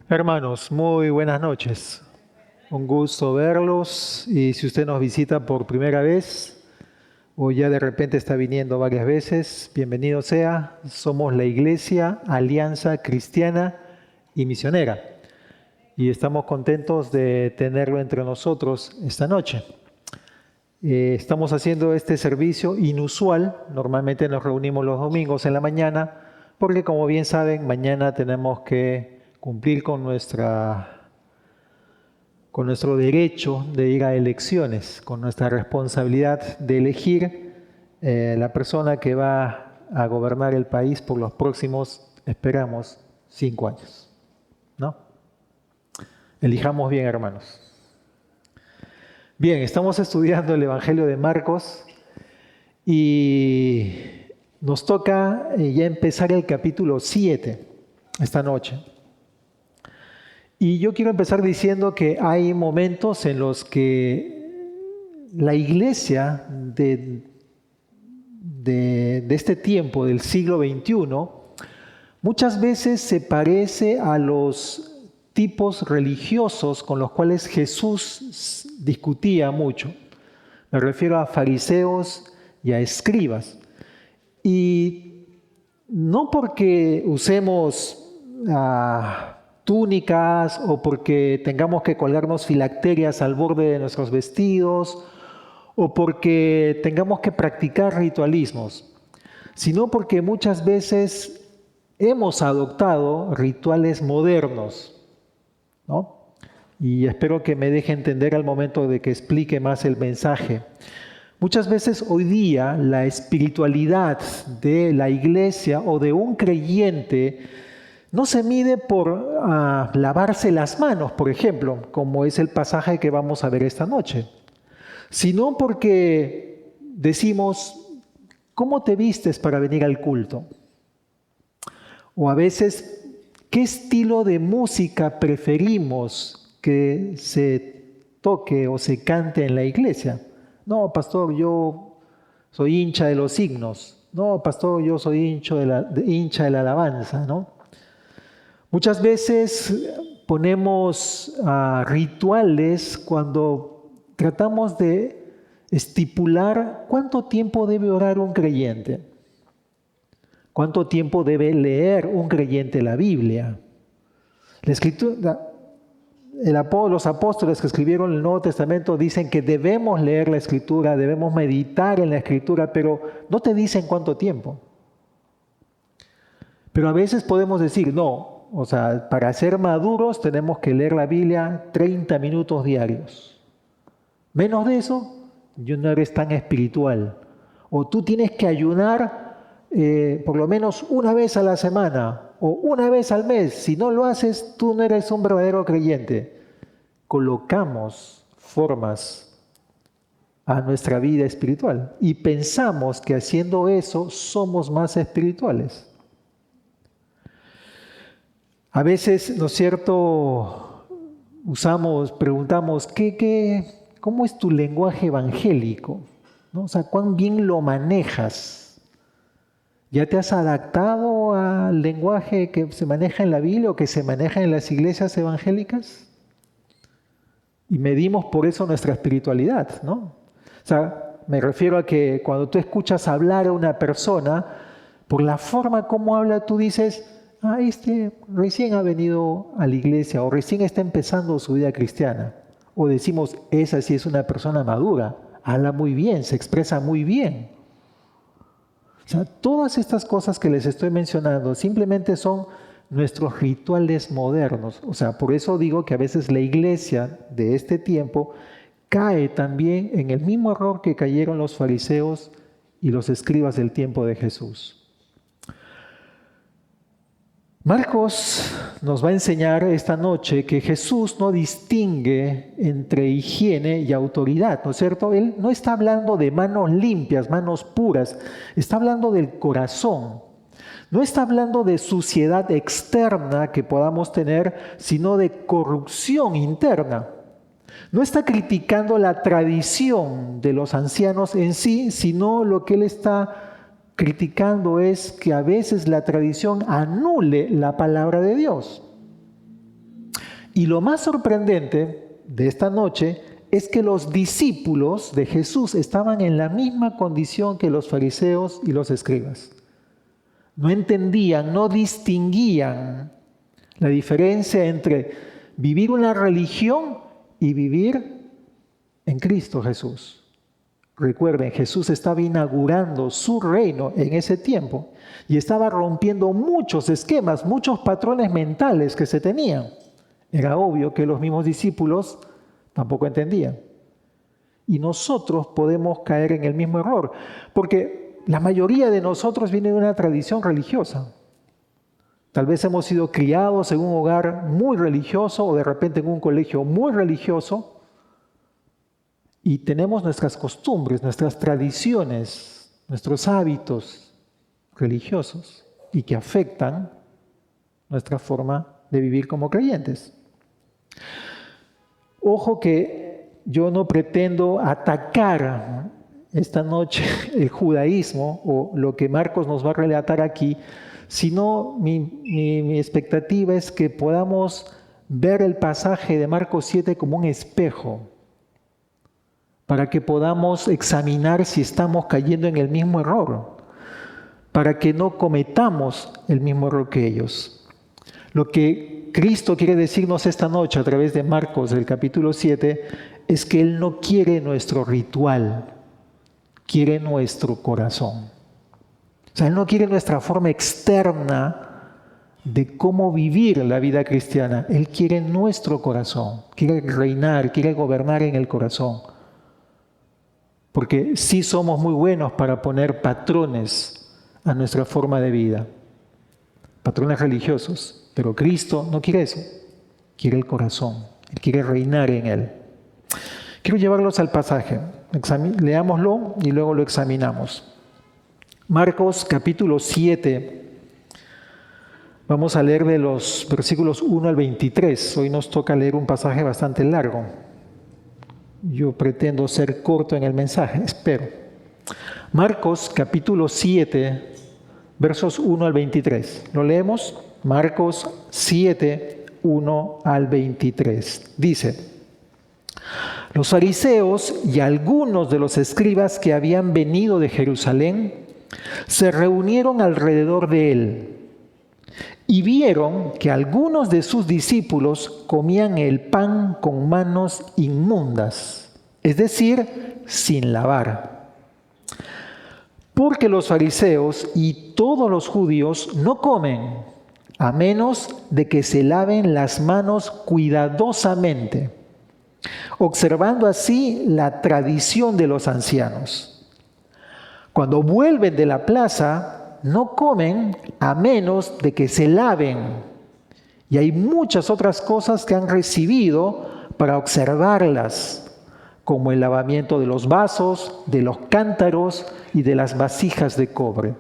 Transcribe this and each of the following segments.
Hermanos, muy buenas noches. Un gusto verlos y si usted nos visita por primera vez o ya de repente está viniendo varias veces, bienvenido sea. Somos la Iglesia Alianza Cristiana y Misionera y estamos contentos de tenerlo entre nosotros esta noche. Estamos haciendo este servicio inusual. Normalmente nos reunimos los domingos en la mañana porque, como bien saben, mañana tenemos que cumplir con nuestro derecho de ir a elecciones, con nuestra responsabilidad de elegir la persona que va a gobernar el país por los próximos, esperamos, 5 años. ¿No? Elijamos bien, hermanos. Bien, estamos estudiando el Evangelio de Marcos y nos toca ya empezar el capítulo 7 esta noche. Y yo quiero empezar diciendo que hay momentos en los que la iglesia de este tiempo, del siglo XXI, muchas veces se parece a los tipos religiosos con los cuales Jesús discutía mucho. Me refiero a fariseos y a escribas. Y no porque usemos túnicas o porque tengamos que colgarnos filacterias al borde de nuestros vestidos o porque tengamos que practicar ritualismos, sino porque muchas veces hemos adoptado rituales modernos, ¿no? Y espero que me deje entender al momento de que explique más el mensaje. Muchas veces hoy día la espiritualidad de la iglesia o de un creyente no se mide por lavarse las manos, por ejemplo, como es el pasaje que vamos a ver esta noche, sino porque decimos, ¿cómo te vistes para venir al culto? O a veces, ¿qué estilo de música preferimos que se toque o se cante en la iglesia? No, pastor, yo soy hincha de los signos. No, pastor, yo soy hincha de la alabanza, ¿no? Muchas veces ponemos rituales cuando tratamos de estipular cuánto tiempo debe orar un creyente, cuánto tiempo debe leer un creyente la Biblia. La Escritura, los apóstoles que escribieron el Nuevo Testamento dicen que debemos leer la Escritura, debemos meditar en la Escritura, pero no te dicen cuánto tiempo. Pero a veces podemos decir, no, o sea, para ser maduros tenemos que leer la Biblia 30 minutos diarios. Menos de eso, ya no eres tan espiritual. O tú tienes que ayunar por lo menos una vez a la semana o una vez al mes. Si no lo haces, tú no eres un verdadero creyente. Colocamos formas a nuestra vida espiritual y pensamos que haciendo eso somos más espirituales. A veces, ¿no es cierto?, preguntamos, ¿cómo es tu lenguaje evangélico? ¿No? O sea, ¿cuán bien lo manejas? ¿Ya te has adaptado al lenguaje que se maneja en la Biblia o que se maneja en las iglesias evangélicas? Y medimos por eso nuestra espiritualidad, ¿no? O sea, me refiero a que cuando tú escuchas hablar a una persona, por la forma como habla, tú dices, este recién ha venido a la iglesia o recién está empezando su vida cristiana. O decimos, esa sí es una persona madura, habla muy bien, se expresa muy bien. O sea, todas estas cosas que les estoy mencionando simplemente son nuestros rituales modernos. O sea, por eso digo que a veces la iglesia de este tiempo cae también en el mismo error que cayeron los fariseos y los escribas del tiempo de Jesús. Marcos nos va a enseñar esta noche que Jesús no distingue entre higiene y autoridad, ¿no es cierto? Él no está hablando de manos limpias, manos puras, está hablando del corazón. No está hablando de suciedad externa que podamos tener, sino de corrupción interna. No está criticando la tradición de los ancianos en sí, sino lo que él está criticando es que a veces la tradición anule la palabra de Dios. Y lo más sorprendente de esta noche es que los discípulos de Jesús estaban en la misma condición que los fariseos y los escribas. No entendían, no distinguían la diferencia entre vivir una religión y vivir en Cristo Jesús. Recuerden, Jesús estaba inaugurando su reino en ese tiempo y estaba rompiendo muchos esquemas, muchos patrones mentales que se tenían. Era obvio que los mismos discípulos tampoco entendían. Y nosotros podemos caer en el mismo error, porque la mayoría de nosotros viene de una tradición religiosa. Tal vez hemos sido criados en un hogar muy religioso o de repente en un colegio muy religioso y tenemos nuestras costumbres, nuestras tradiciones, nuestros hábitos religiosos y que afectan nuestra forma de vivir como creyentes. Ojo que yo no pretendo atacar esta noche el judaísmo o lo que Marcos nos va a relatar aquí, sino mi expectativa es que podamos ver el pasaje de Marcos 7 como un espejo, para que podamos examinar si estamos cayendo en el mismo error, para que no cometamos el mismo error que ellos. Lo que Cristo quiere decirnos esta noche a través de Marcos, del capítulo 7, es que Él no quiere nuestro ritual, quiere nuestro corazón. O sea, Él no quiere nuestra forma externa de cómo vivir la vida cristiana. Él quiere nuestro corazón, quiere reinar, quiere gobernar en el corazón. Porque sí somos muy buenos para poner patrones a nuestra forma de vida, patrones religiosos, pero Cristo no quiere eso, quiere el corazón, Él quiere reinar en Él. Quiero llevarlos al pasaje, leámoslo y luego lo examinamos. Marcos capítulo 7, vamos a leer de los versículos 1 al 23. Hoy nos toca leer un pasaje bastante largo. Yo pretendo ser corto en el mensaje, espero. Marcos capítulo 7, versos 1 al 23. ¿Lo leemos? Marcos 7, 1 al 23. Dice: los fariseos y algunos de los escribas que habían venido de Jerusalén se reunieron alrededor de él y vieron que algunos de sus discípulos comían el pan con manos inmundas, es decir, sin lavar. Porque los fariseos y todos los judíos no comen, a menos de que se laven las manos cuidadosamente, observando así la tradición de los ancianos. Cuando vuelven de la plaza, no comen a menos de que se laven. Y hay muchas otras cosas que han recibido para observarlas, como el lavamiento de los vasos, de los cántaros y de las vasijas de cobre.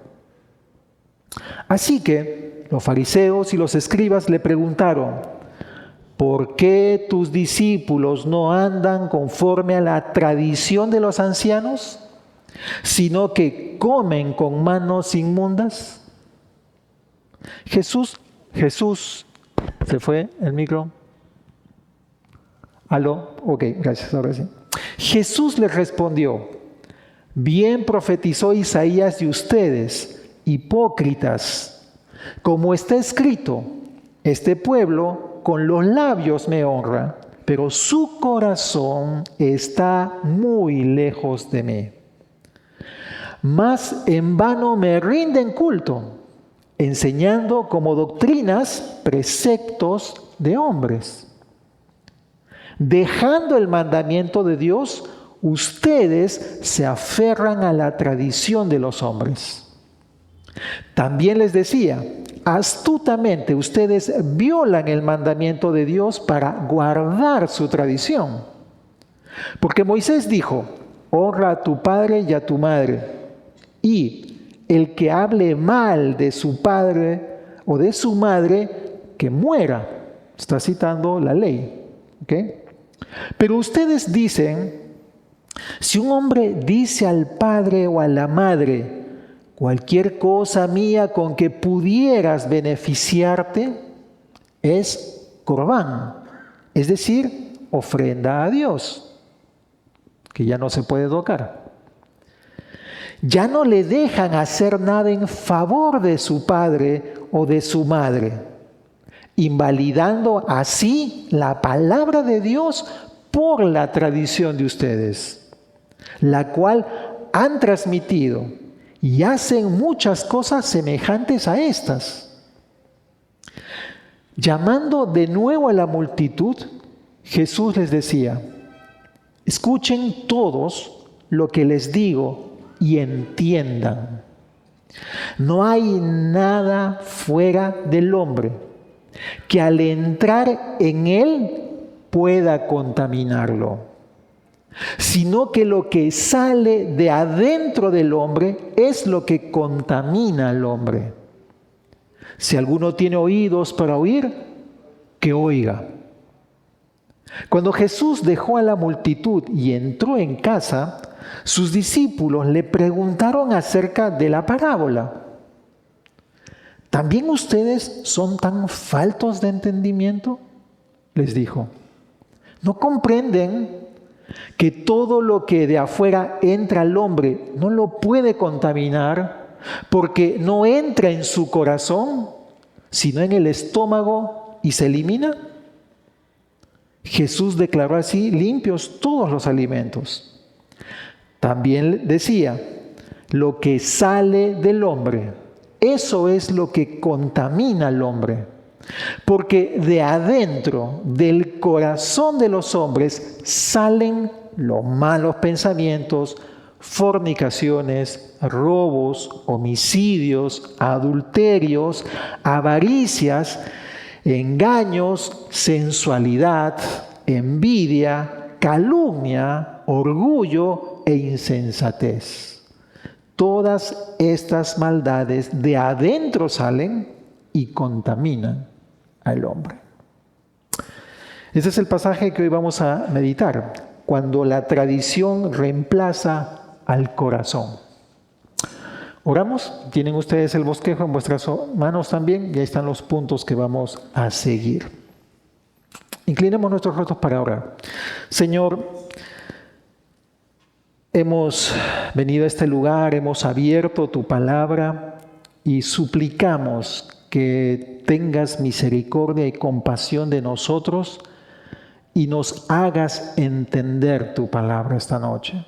Así que los fariseos y los escribas le preguntaron: ¿por qué tus discípulos no andan conforme a la tradición de los ancianos, sino que comen con manos inmundas? Jesús, ¿se fue el micro? ¿Aló? Ok, gracias, ahora sí. Jesús les respondió: bien profetizó Isaías de ustedes, hipócritas, como está escrito: este pueblo con los labios me honra, pero su corazón está muy lejos de mí. Mas en vano me rinden culto, enseñando como doctrinas preceptos de hombres. Dejando el mandamiento de Dios, ustedes se aferran a la tradición de los hombres. También les decía: astutamente ustedes violan el mandamiento de Dios para guardar su tradición. Porque Moisés dijo: honra a tu padre y a tu madre. Y el que hable mal de su padre o de su madre, que muera. Está citando la ley. ¿Okay? Pero ustedes dicen: si un hombre dice al padre o a la madre: cualquier cosa mía con que pudieras beneficiarte es corbán, es decir, ofrenda a Dios, que ya no se puede tocar. Ya no le dejan hacer nada en favor de su padre o de su madre, invalidando así la palabra de Dios por la tradición de ustedes, la cual han transmitido y hacen muchas cosas semejantes a estas. Llamando de nuevo a la multitud, Jesús les decía: escuchen todos lo que les digo y entiendan. No hay nada fuera del hombre que al entrar en él pueda contaminarlo, sino que lo que sale de adentro del hombre es lo que contamina al hombre. Si alguno tiene oídos para oír, que oiga. Cuando Jesús dejó a la multitud y entró en casa, sus discípulos le preguntaron acerca de la parábola. ¿También ustedes son tan faltos de entendimiento?, les dijo. ¿No comprenden que todo lo que de afuera entra al hombre no lo puede contaminar, porque no entra en su corazón, sino en el estómago y se elimina? Jesús declaró así limpios todos los alimentos. También decía: lo que sale del hombre, eso es lo que contamina al hombre, porque de adentro, del corazón de los hombres, salen los malos pensamientos, fornicaciones, robos, homicidios, adulterios, avaricias, engaños, sensualidad, envidia, calumnia, orgullo e insensatez. Todas estas maldades de adentro salen y contaminan al hombre. Ese es el pasaje que hoy vamos a meditar, cuando la tradición reemplaza al corazón. Oramos. Tienen ustedes el bosquejo en vuestras manos también, y ahí están los puntos que vamos a seguir. Inclinemos nuestros rostros para orar. Señor, hemos venido a este lugar, hemos abierto tu palabra y suplicamos que tengas misericordia y compasión de nosotros y nos hagas entender tu palabra esta noche.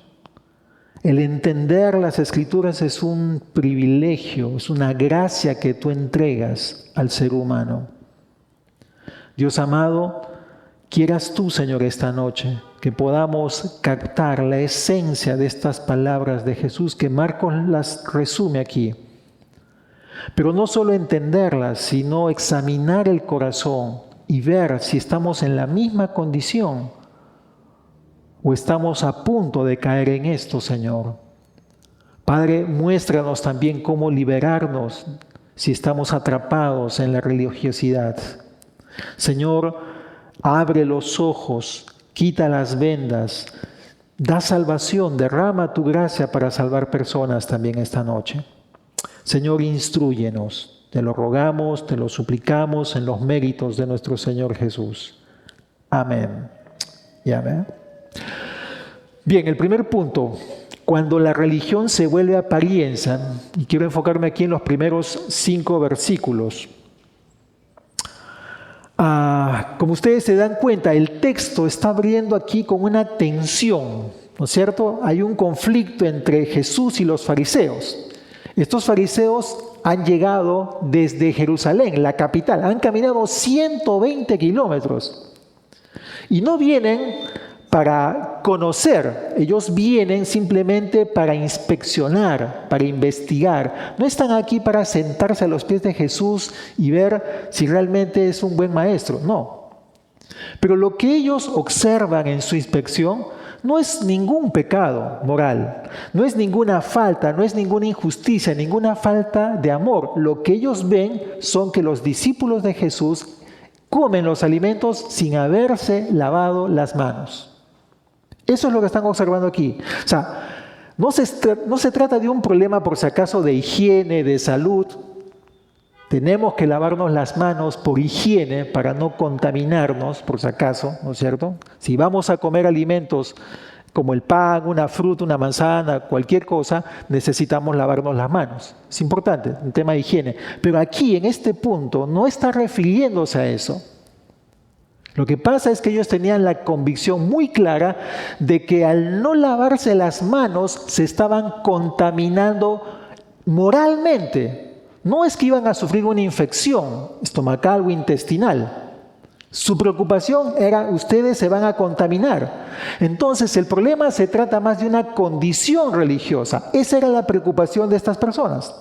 El entender las Escrituras es un privilegio, es una gracia que tú entregas al ser humano. Dios amado, quieras tú, Señor, esta noche que podamos captar la esencia de estas palabras de Jesús, que Marcos las resume aquí. Pero no solo entenderlas, sino examinar el corazón y ver si estamos en la misma condición o estamos a punto de caer en esto, Señor. Padre, muéstranos también cómo liberarnos si estamos atrapados en la religiosidad. Señor, abre los ojos, quita las vendas, da salvación, derrama tu gracia para salvar personas también esta noche. Señor, instrúyenos, te lo rogamos, te lo suplicamos en los méritos de nuestro Señor Jesús. Amén y amén. Bien, el primer punto, cuando la religión se vuelve apariencia, y quiero enfocarme aquí en los primeros 5 versículos. Como ustedes se dan cuenta, el texto está abriendo aquí con una tensión, ¿no es cierto? Hay un conflicto entre Jesús y los fariseos. Estos fariseos han llegado desde Jerusalén, la capital, han caminado 120 kilómetros y no vienen para conocer, ellos vienen simplemente para inspeccionar, para investigar. No están aquí para sentarse a los pies de Jesús y ver si realmente es un buen maestro, no. Pero lo que ellos observan en su inspección no es ningún pecado moral, no es ninguna falta, no es ninguna injusticia, ninguna falta de amor. Lo que ellos ven son que los discípulos de Jesús comen los alimentos sin haberse lavado las manos. Eso es lo que están observando aquí. O sea, no se trata de un problema por si acaso de higiene, de salud. Tenemos que lavarnos las manos por higiene para no contaminarnos, por si acaso, ¿no es cierto? Si vamos a comer alimentos como el pan, una fruta, una manzana, cualquier cosa, necesitamos lavarnos las manos. Es importante, un tema de higiene. Pero aquí, en este punto, no está refiriéndose a eso. Lo que pasa es que ellos tenían la convicción muy clara de que al no lavarse las manos se estaban contaminando moralmente. No es que iban a sufrir una infección estomacal o intestinal. Su preocupación era, ustedes se van a contaminar. Entonces el problema se trata más de una condición religiosa. Esa era la preocupación de estas personas.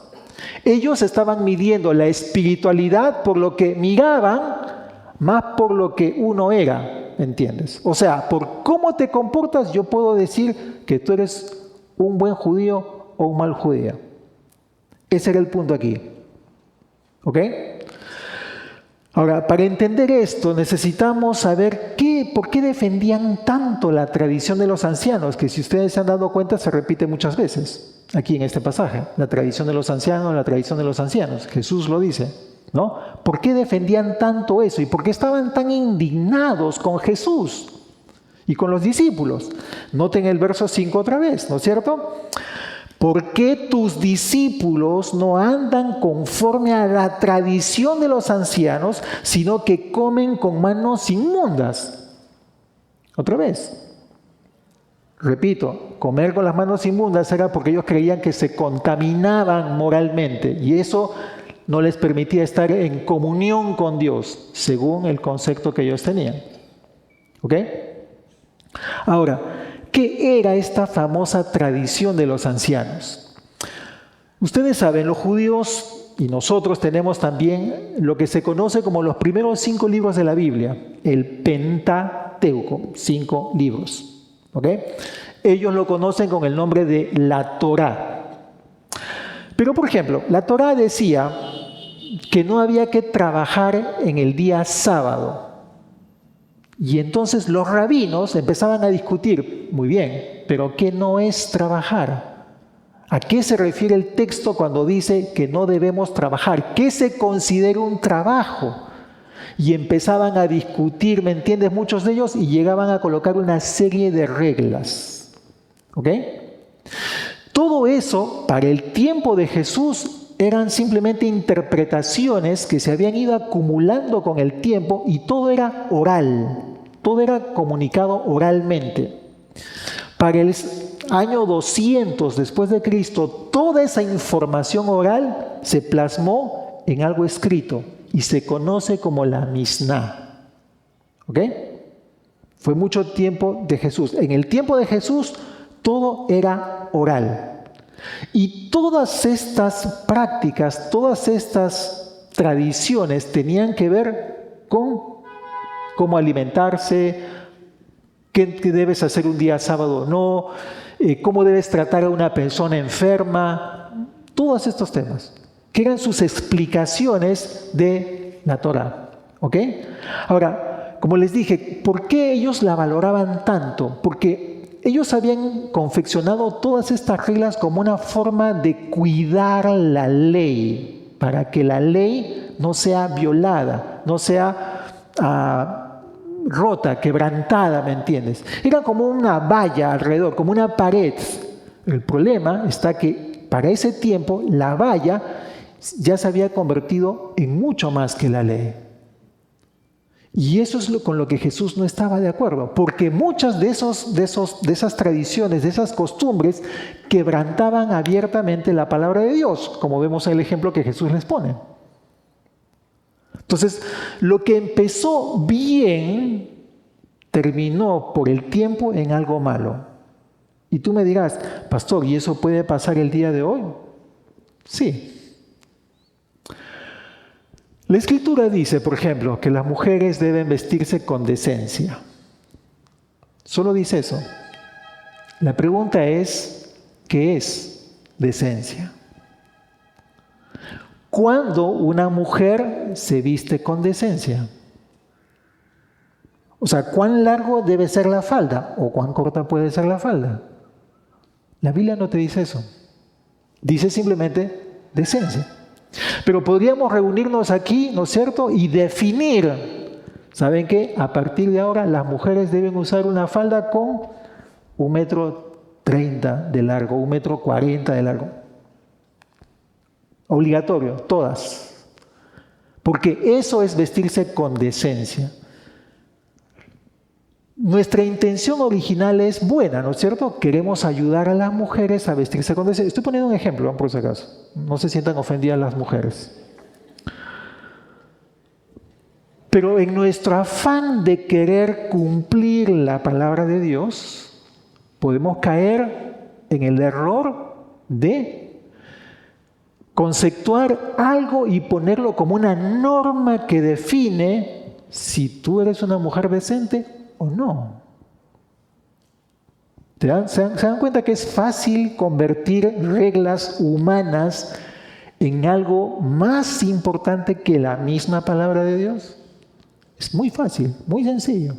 Ellos estaban midiendo la espiritualidad por lo que miraban, más por lo que uno era, ¿entiendes? O sea, por cómo te comportas yo puedo decir que tú eres un buen judío o un mal judío. Ese era el punto aquí. ¿Ok? Ahora, para entender esto necesitamos saber por qué defendían tanto la tradición de los ancianos, que si ustedes se han dado cuenta se repite muchas veces aquí en este pasaje. La tradición de los ancianos, la tradición de los ancianos. Jesús lo dice, ¿no? ¿Por qué defendían tanto eso? ¿Y por qué estaban tan indignados con Jesús y con los discípulos? Noten el verso 5 otra vez, ¿no es cierto? ¿Por qué tus discípulos no andan conforme a la tradición de los ancianos, sino que comen con manos inmundas? Otra vez. Repito, comer con las manos inmundas era porque ellos creían que se contaminaban moralmente y eso no les permitía estar en comunión con Dios, según el concepto que ellos tenían. ¿Ok? Ahora, ¿qué era esta famosa tradición de los ancianos? Ustedes saben, los judíos y nosotros tenemos también lo que se conoce como los primeros 5 libros de la Biblia, el Pentateuco, 5 libros. ¿Ok? Ellos lo conocen con el nombre de la Torá. Pero, por ejemplo, la Torá decía que no había que trabajar en el día sábado. Y entonces los rabinos empezaban a discutir, muy bien, pero ¿qué no es trabajar? ¿A qué se refiere el texto cuando dice que no debemos trabajar? ¿Qué se considera un trabajo? Y empezaban a discutir, ¿me entiendes? Muchos de ellos y llegaban a colocar una serie de reglas. ¿Ok? Todo eso, para el tiempo de Jesús, eran simplemente interpretaciones que se habían ido acumulando con el tiempo y todo era oral. Todo era comunicado oralmente. Para el año 200 después de Cristo, toda esa información oral se plasmó en algo escrito y se conoce como la Misná. ¿Ok? Fue mucho tiempo de Jesús. En el tiempo de Jesús, todo era oral. Y todas estas prácticas, todas estas tradiciones tenían que ver con cómo alimentarse, qué debes hacer un día sábado o no, cómo debes tratar a una persona enferma, todos estos temas, que eran sus explicaciones de la Torá. ¿Ok? Ahora, como les dije, ¿por qué ellos la valoraban tanto? Porque ellos habían confeccionado todas estas reglas como una forma de cuidar la ley, para que la ley no sea violada, no sea rota, quebrantada, ¿me entiendes? Era como una valla alrededor, como una pared. El problema está que para ese tiempo la valla ya se había convertido en mucho más que la ley. Y eso es con lo que Jesús no estaba de acuerdo, porque muchas de esas tradiciones, de esas costumbres, quebrantaban abiertamente la palabra de Dios, como vemos en el ejemplo que Jesús les pone. Entonces, lo que empezó bien, terminó por el tiempo en algo malo. Y tú me dirás, pastor, ¿y eso puede pasar el día de hoy? Sí. La Escritura dice, por ejemplo, que las mujeres deben vestirse con decencia. Solo dice eso. La pregunta es, ¿qué es decencia? ¿Cuándo una mujer se viste con decencia? O sea, ¿cuán largo debe ser la falda? ¿O cuán corta puede ser la falda? La Biblia no te dice eso. Dice simplemente decencia. Pero podríamos reunirnos aquí, ¿no es cierto?, y definir, ¿saben qué? A partir de ahora las mujeres deben usar una falda con 1,30 m de largo, 1,40 m de largo. Obligatorio, todas. Porque eso es vestirse con decencia. Nuestra intención original es buena, ¿no es cierto? Queremos ayudar a las mujeres a vestirse con decencia. Estoy poniendo un ejemplo, por si acaso. No se sientan ofendidas las mujeres. Pero en nuestro afán de querer cumplir la palabra de Dios, podemos caer en el error de conceptuar algo y ponerlo como una norma que define si tú eres una mujer decente o no. ¿Se dan cuenta que es fácil convertir reglas humanas en algo más importante que la misma palabra de Dios? Es muy fácil, muy sencillo.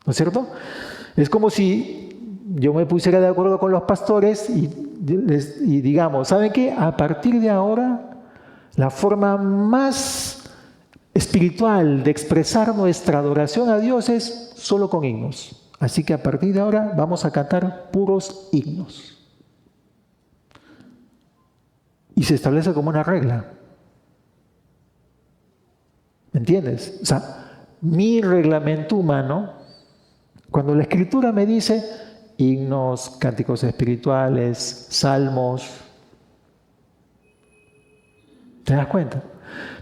¿No es cierto? Es como si yo me pusiera de acuerdo con los pastores y digamos, ¿saben qué? A partir de ahora, la forma más espiritual de expresar nuestra adoración a Dios es solo con himnos. Así que a partir de ahora vamos a cantar puros himnos. Y se establece como una regla. ¿Me entiendes? O sea, mi reglamento humano, cuando la Escritura me dice himnos, cánticos espirituales, salmos, ¿te das cuenta?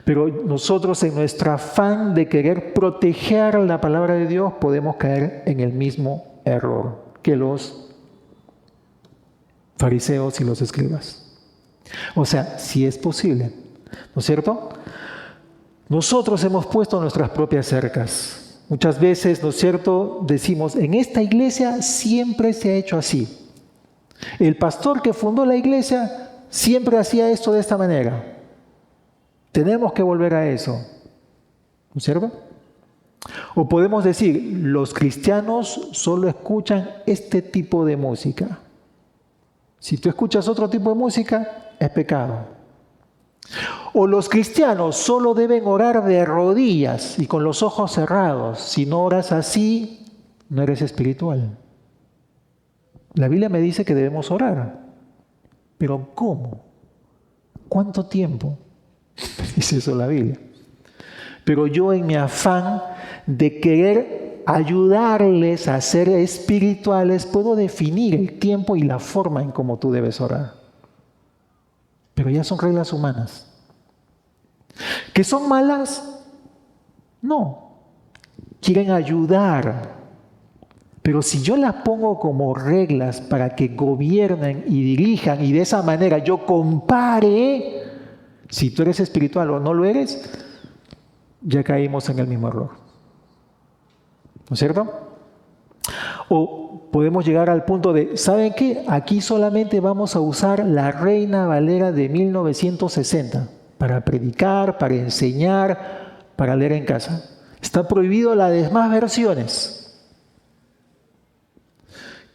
Pero nosotros en nuestro afán de querer proteger la palabra de Dios podemos caer en el mismo error que los fariseos y los escribas. O sea, si es posible, ¿no es cierto? Nosotros hemos puesto nuestras propias cercas. Muchas veces, ¿no es cierto?, decimos, en esta iglesia siempre se ha hecho así. El pastor que fundó la iglesia siempre hacía esto de esta manera. Tenemos que volver a eso, ¿no es cierto? O podemos decir, los cristianos solo escuchan este tipo de música. Si tú escuchas otro tipo de música, es pecado. O los cristianos solo deben orar de rodillas y con los ojos cerrados. Si no oras así, no eres espiritual. La Biblia me dice que debemos orar. ¿Pero cómo? ¿Cuánto tiempo? Dice eso la Biblia. Pero yo en mi afán de querer ayudarles a ser espirituales, puedo definir el tiempo y la forma en cómo tú debes orar. Pero ya son reglas humanas. ¿Que son malas? No. Quieren ayudar. Pero si yo las pongo como reglas para que gobiernen y dirijan y de esa manera yo compare si tú eres espiritual o no lo eres, ya caímos en el mismo error. ¿No es cierto? O podemos llegar al punto de, ¿saben qué? Aquí solamente vamos a usar la Reina Valera de 1960 para predicar, para enseñar, para leer en casa. Está prohibido las demás versiones.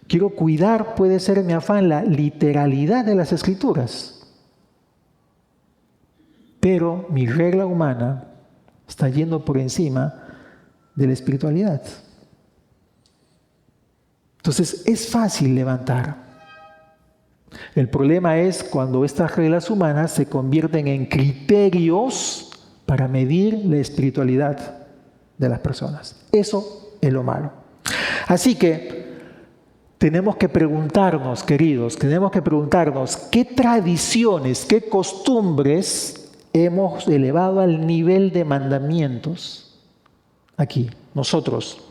Quiero cuidar, puede ser mi afán, la literalidad de las Escrituras. Pero mi regla humana está yendo por encima de la espiritualidad. Entonces, es fácil levantar. El problema es cuando estas reglas humanas se convierten en criterios para medir la espiritualidad de las personas. Eso es lo malo. Así que tenemos que preguntarnos, queridos, ¿qué tradiciones, qué costumbres hemos elevado al nivel de mandamientos aquí, nosotros?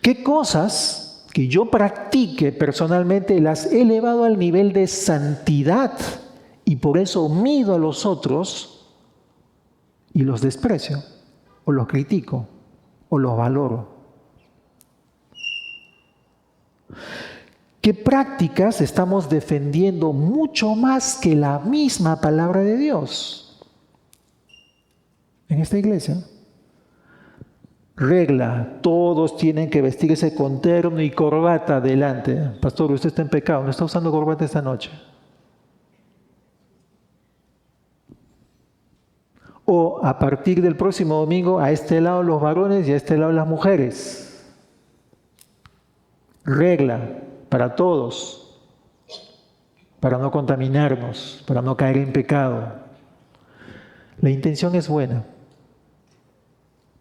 ¿Qué cosas que yo practique personalmente las he elevado al nivel de santidad y por eso mido a los otros y los desprecio, o los critico, o los valoro? ¿Qué prácticas estamos defendiendo mucho más que la misma palabra de Dios en esta iglesia? Regla, todos tienen que vestirse con terno y corbata delante. Pastor, usted está en pecado, no está usando corbata esta noche. O a partir del próximo domingo, a este lado los varones y a este lado las mujeres. Regla para todos, para no contaminarnos, para no caer en pecado. La intención es buena,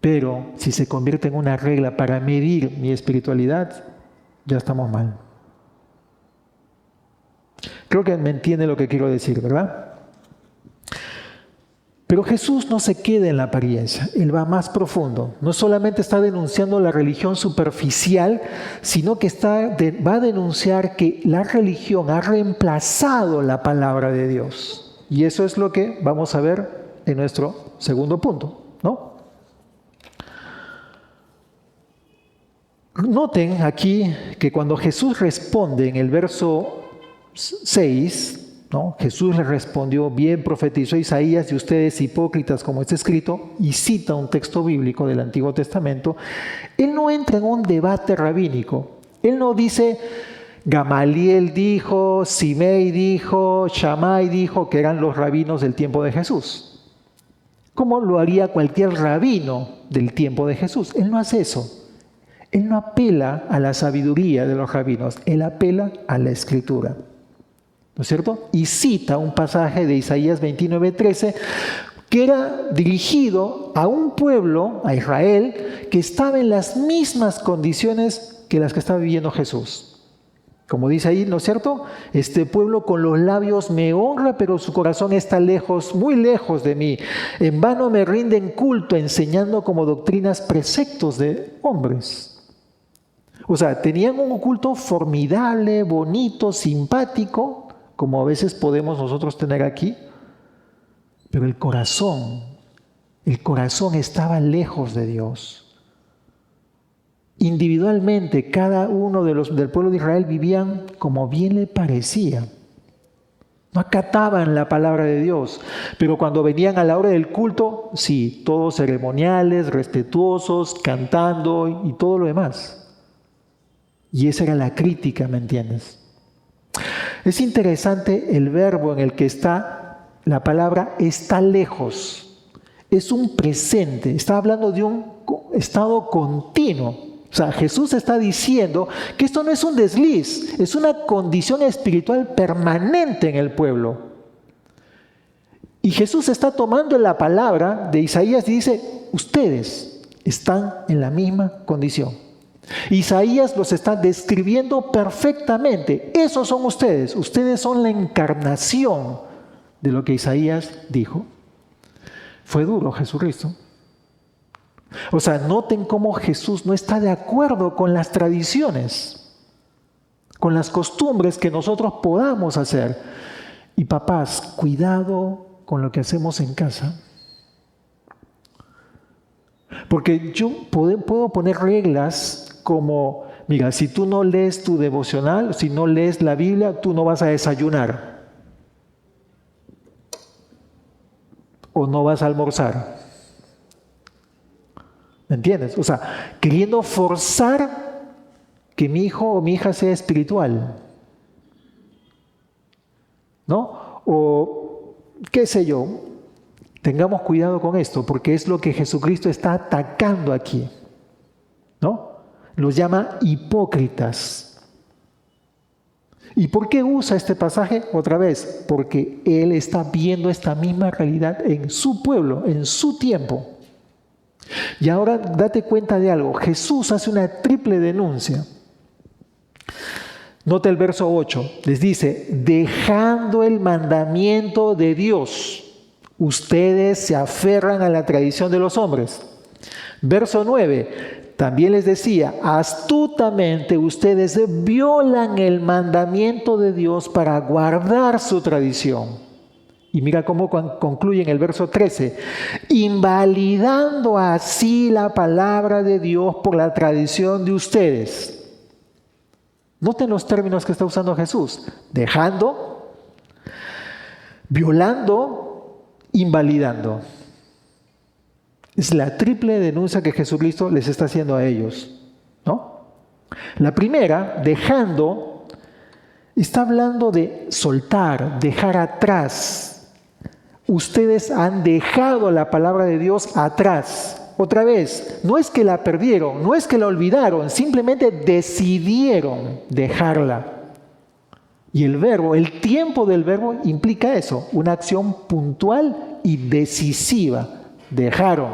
pero si se convierte en una regla para medir mi espiritualidad, ya estamos mal. Creo que me entiende lo que quiero decir, ¿verdad? Pero Jesús no se queda en la apariencia, Él va más profundo. No solamente está denunciando la religión superficial, sino que va a denunciar que la religión ha reemplazado la palabra de Dios. Y eso es lo que vamos a ver en nuestro segundo punto, ¿no? Noten aquí que cuando Jesús responde en el verso 6, ¿no? Jesús le respondió, bien profetizó Isaías, y ustedes hipócritas, como está escrito, y cita un texto bíblico del Antiguo Testamento. Él no entra en un debate rabínico. Él no dice, Gamaliel dijo, Simei dijo, Shammai dijo, que eran los rabinos del tiempo de Jesús. Como lo haría cualquier rabino del tiempo de Jesús. Él no hace eso. Él no apela a la sabiduría de los rabinos. Él apela a la Escritura. ¿No es cierto? Y cita un pasaje de Isaías 29:13 que era dirigido a un pueblo, a Israel, que estaba en las mismas condiciones que las que estaba viviendo Jesús. Como dice ahí, ¿no es cierto? Este pueblo con los labios me honra, pero su corazón está lejos, muy lejos de mí. En vano me rinden culto, enseñando como doctrinas preceptos de hombres. O sea, tenían un culto formidable, bonito, simpático, como a veces podemos nosotros tener aquí, pero el corazón estaba lejos de Dios. Individualmente, cada uno del pueblo de Israel vivían como bien le parecía. No acataban la palabra de Dios, pero cuando venían a la hora del culto, sí, todos ceremoniales, respetuosos, cantando y todo lo demás. Y esa era la crítica, ¿me entiendes? Es interesante el verbo en el que está la palabra está lejos. Es un presente, está hablando de un estado continuo. O sea, Jesús está diciendo que esto no es un desliz, es una condición espiritual permanente en el pueblo. Y Jesús está tomando la palabra de Isaías y dice, ustedes están en la misma condición. Isaías los está describiendo perfectamente. Esos son ustedes. Ustedes son la encarnación de lo que Isaías dijo. Fue duro Jesucristo. O sea, noten cómo Jesús no está de acuerdo con las tradiciones, con las costumbres que nosotros podamos hacer. Y papás, cuidado con lo que hacemos en casa. Porque yo puedo poner reglas como, mira, si tú no lees tu devocional, si no lees la Biblia, tú no vas a desayunar. O no vas a almorzar. ¿Me entiendes? O sea, queriendo forzar que mi hijo o mi hija sea espiritual. ¿No? O, qué sé yo, tengamos cuidado con esto, porque es lo que Jesucristo está atacando aquí. ¿No? Los llama hipócritas. ¿Y por qué usa este pasaje? Otra vez, porque Él está viendo esta misma realidad en su pueblo, en su tiempo. Y ahora date cuenta de algo. Jesús hace una triple denuncia. Nota el verso 8. Les dice, dejando el mandamiento de Dios, ustedes se aferran a la tradición de los hombres. Verso 9. También les decía, astutamente ustedes violan el mandamiento de Dios para guardar su tradición. Y mira cómo concluye en el verso 13, invalidando así la palabra de Dios por la tradición de ustedes. Noten los términos que está usando Jesús, dejando, violando, invalidando. Es la triple denuncia que Jesucristo les está haciendo a ellos, ¿no? La primera, dejando, está hablando de soltar, dejar atrás, ustedes han dejado la palabra de Dios atrás. Otra vez, no es que la perdieron, no es que la olvidaron, simplemente decidieron dejarla. Y el verbo, el tiempo del verbo implica eso, una acción puntual y decisiva. Dejaron.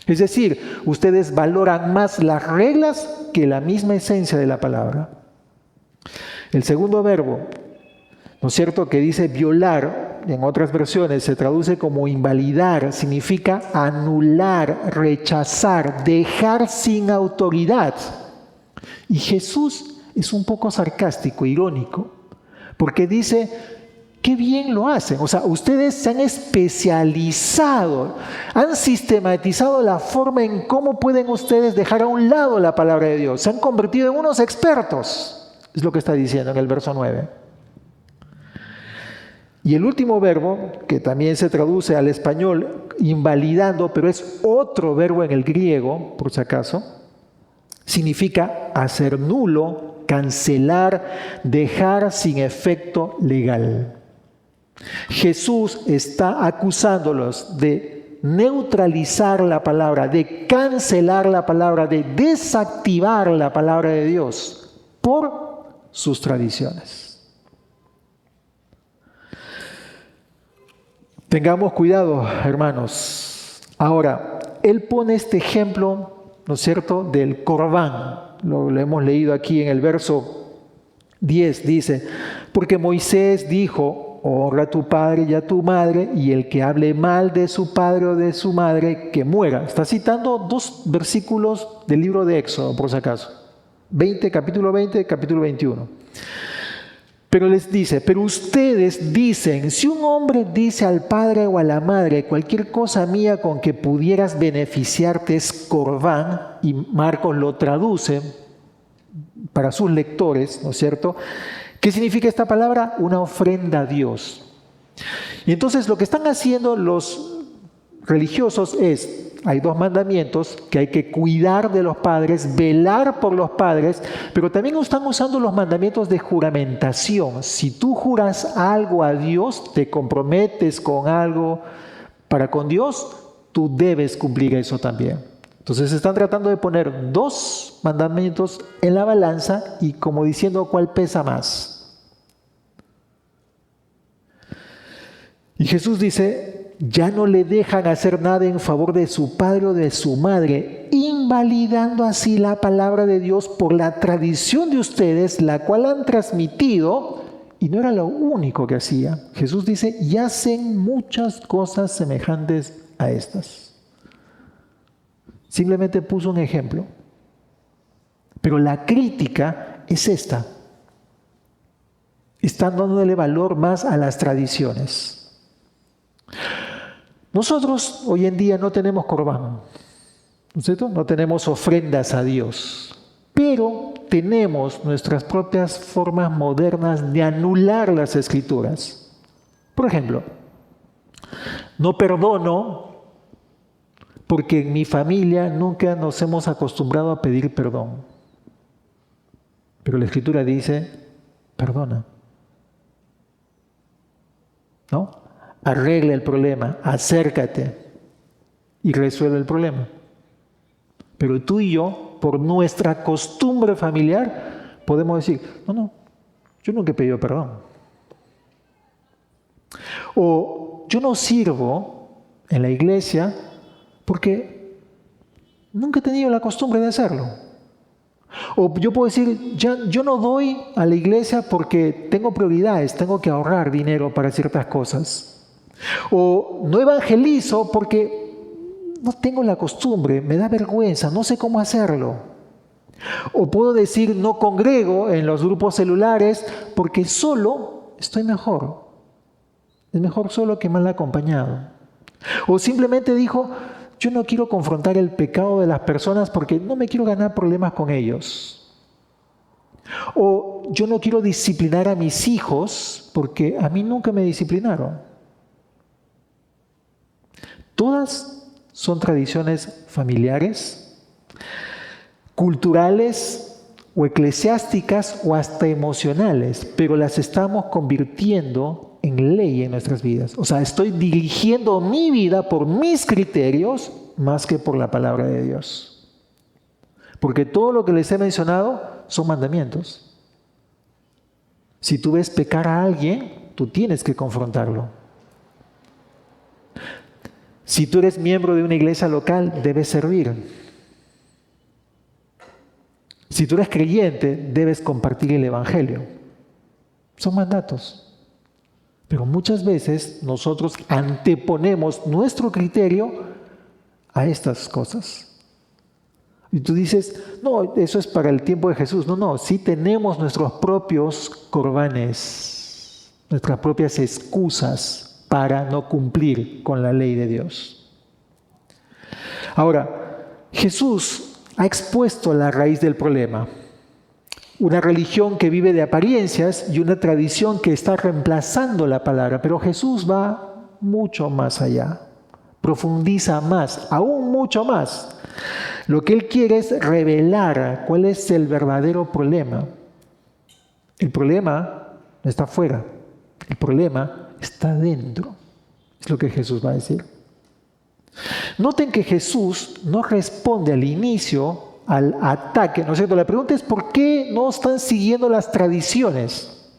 Es decir, ustedes valoran más las reglas que la misma esencia de la palabra. El segundo verbo, ¿no es cierto?, que dice violar, en otras versiones se traduce como invalidar, significa anular, rechazar, dejar sin autoridad. Y Jesús es un poco sarcástico, irónico, porque dice, qué bien lo hacen. O sea, ustedes se han especializado, han sistematizado la forma en cómo pueden ustedes dejar a un lado la palabra de Dios. Se han convertido en unos expertos, es lo que está diciendo en el verso 9. Y el último verbo, que también se traduce al español invalidando, pero es otro verbo en el griego, por si acaso, significa hacer nulo, cancelar, dejar sin efecto legal. Jesús está acusándolos de neutralizar la palabra, de cancelar la palabra, de desactivar la palabra de Dios por sus tradiciones. Tengamos cuidado, hermanos. Ahora, él pone este ejemplo, ¿no es cierto?, del Corbán. Lo hemos leído aquí en el verso 10, dice, porque Moisés dijo, honra a tu padre y a tu madre, y el que hable mal de su padre o de su madre, que muera. Está citando dos versículos del libro de Éxodo, por si acaso. Capítulo 20, capítulo 21. Pero les dice, pero ustedes dicen, si un hombre dice al padre o a la madre, cualquier cosa mía con que pudieras beneficiarte es Corbán, y Marcos lo traduce para sus lectores, ¿no es cierto? ¿Qué significa esta palabra? Una ofrenda a Dios. Y entonces lo que están haciendo los religiosos es, hay dos mandamientos, que hay que cuidar de los padres, velar por los padres, pero también están usando los mandamientos de juramentación. Si tú juras algo a Dios, te comprometes con algo para con Dios, tú debes cumplir eso también. Entonces están tratando de poner dos mandamientos en la balanza y como diciendo cuál pesa más. Y Jesús dice, ya no le dejan hacer nada en favor de su padre o de su madre, invalidando así la palabra de Dios por la tradición de ustedes, la cual han transmitido, y no era lo único que hacía. Jesús dice, y hacen muchas cosas semejantes a estas. Simplemente puso un ejemplo. Pero la crítica es esta. Están dándole valor más a las tradiciones. Nosotros hoy en día no tenemos corbán, ¿no es cierto? No tenemos ofrendas a Dios, pero tenemos nuestras propias formas modernas de anular las Escrituras. Por ejemplo, no perdono porque en mi familia nunca nos hemos acostumbrado a pedir perdón. Pero la Escritura dice, perdona. ¿No? Arregla el problema, acércate y resuelve el problema. Pero tú y yo, por nuestra costumbre familiar, podemos decir, no, yo nunca he pedido perdón. O yo no sirvo en la iglesia porque nunca he tenido la costumbre de hacerlo. O yo puedo decir, yo no doy a la iglesia porque tengo prioridades, tengo que ahorrar dinero para ciertas cosas. O no evangelizo porque no tengo la costumbre, me da vergüenza, no sé cómo hacerlo. O puedo decir, no congrego en los grupos celulares porque solo estoy mejor. Es mejor solo que mal acompañado. O simplemente dijo, yo no quiero confrontar el pecado de las personas porque no me quiero ganar problemas con ellos. O yo no quiero disciplinar a mis hijos porque a mí nunca me disciplinaron. Todas son tradiciones familiares, culturales o eclesiásticas o hasta emocionales, pero las estamos convirtiendo en ley en nuestras vidas. O sea, estoy dirigiendo mi vida por mis criterios más que por la palabra de Dios. Porque todo lo que les he mencionado son mandamientos. Si tú ves pecar a alguien, tú tienes que confrontarlo. Si tú eres miembro de una iglesia local, debes servir. Si tú eres creyente, debes compartir el evangelio. Son mandatos. Pero muchas veces nosotros anteponemos nuestro criterio a estas cosas. Y tú dices, no, eso es para el tiempo de Jesús. No, sí tenemos nuestros propios corbanes, nuestras propias excusas para no cumplir con la ley de Dios. Ahora, Jesús ha expuesto la raíz del problema. Una religión que vive de apariencias y una tradición que está reemplazando la palabra. Pero Jesús va mucho más allá, profundiza más, aún mucho más. Lo que Él quiere es revelar cuál es el verdadero problema. El problema no está afuera, el problema está dentro. Es lo que Jesús va a decir. Noten que Jesús no responde al inicio al ataque, ¿no es cierto? La pregunta es ¿por qué no están siguiendo las tradiciones?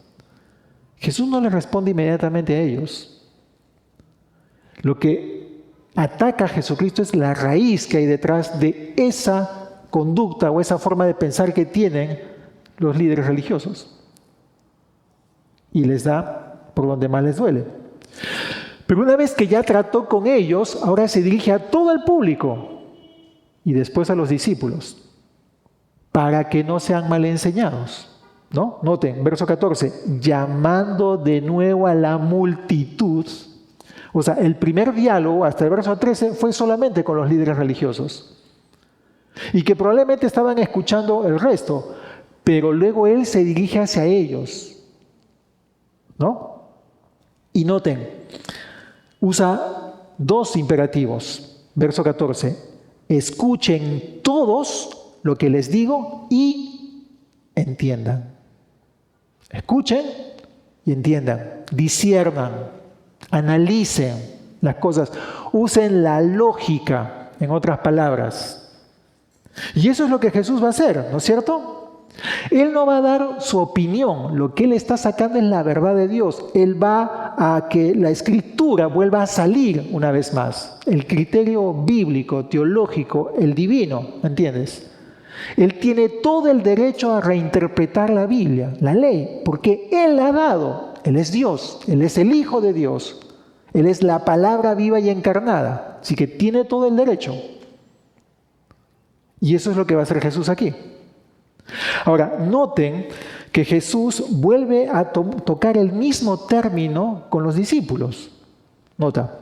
Jesús no le responde inmediatamente a ellos. Lo que ataca a Jesucristo es la raíz que hay detrás de esa conducta o esa forma de pensar que tienen los líderes religiosos. Y les da por donde más les duele. Pero una vez que ya trató con ellos, ahora se dirige a todo el público y después a los discípulos, para que no sean mal enseñados, ¿no? Noten, verso 14, llamando de nuevo a la multitud. O sea, el primer diálogo hasta el verso 13 fue solamente con los líderes religiosos. Y que probablemente estaban escuchando el resto, pero luego Él se dirige hacia ellos, ¿no? Y noten, usa dos imperativos. Verso 14, escuchen todos lo que les digo y entiendan. Escuchen y entiendan, disciernan, analicen las cosas, usen la lógica, en otras palabras. Y eso es lo que Jesús va a hacer, ¿no es cierto? Él no va a dar su opinión, lo que Él está sacando es la verdad de Dios. Él va a que la Escritura vuelva a salir una vez más. El criterio bíblico, teológico, el divino, ¿entiendes? Él tiene todo el derecho a reinterpretar la Biblia, la ley, porque Él la ha dado. Él es Dios, Él es el Hijo de Dios. Él es la palabra viva y encarnada, así que tiene todo el derecho. Y eso es lo que va a hacer Jesús aquí. Ahora, noten que Jesús vuelve a tocar el mismo término con los discípulos. Nota,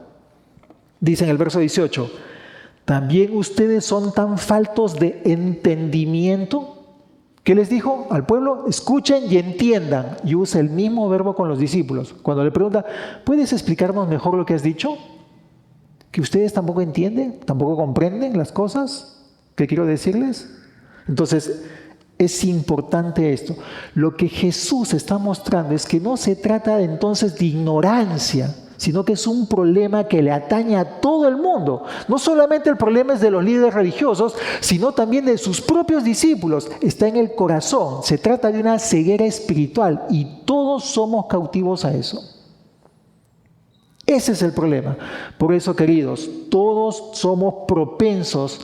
dice en el verso 18, ¿también ustedes son tan faltos de entendimiento? ¿Qué les dijo al pueblo? Escuchen y entiendan. Y usa el mismo verbo con los discípulos. Cuando le pregunta, ¿puedes explicarnos mejor lo que has dicho? ¿Que ustedes tampoco entienden? ¿Tampoco comprenden las cosas que quiero decirles? Entonces, es importante esto. Lo que Jesús está mostrando es que no se trata entonces de ignorancia, sino que es un problema que le atañe a todo el mundo. No solamente el problema es de los líderes religiosos, sino también de sus propios discípulos. Está en el corazón. Se trata de una ceguera espiritual y todos somos cautivos a eso. Ese es el problema. Por eso, queridos, todos somos propensos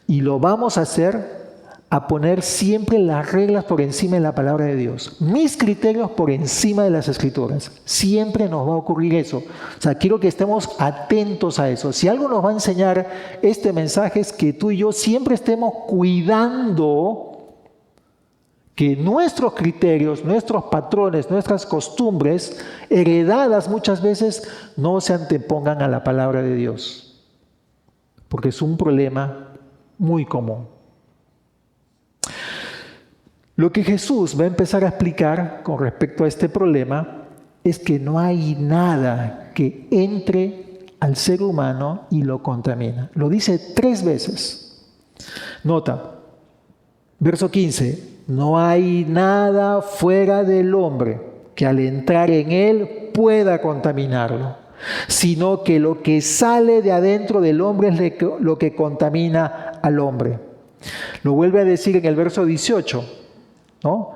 y lo vamos a hacer a poner siempre las reglas por encima de la palabra de Dios. Mis criterios por encima de las Escrituras. Siempre nos va a ocurrir eso. O sea, quiero que estemos atentos a eso. Si algo nos va a enseñar este mensaje es que tú y yo siempre estemos cuidando que nuestros criterios, nuestros patrones, nuestras costumbres, heredadas muchas veces, no se antepongan a la palabra de Dios. Porque es un problema muy común. Lo que Jesús va a empezar a explicar con respecto a este problema es que no hay nada que entre al ser humano y lo contamina. Lo dice 3 veces. Nota, verso 15, no hay nada fuera del hombre que al entrar en él pueda contaminarlo, sino que lo que sale de adentro del hombre es lo que contamina al hombre. Lo vuelve a decir en el verso 18, ¿no?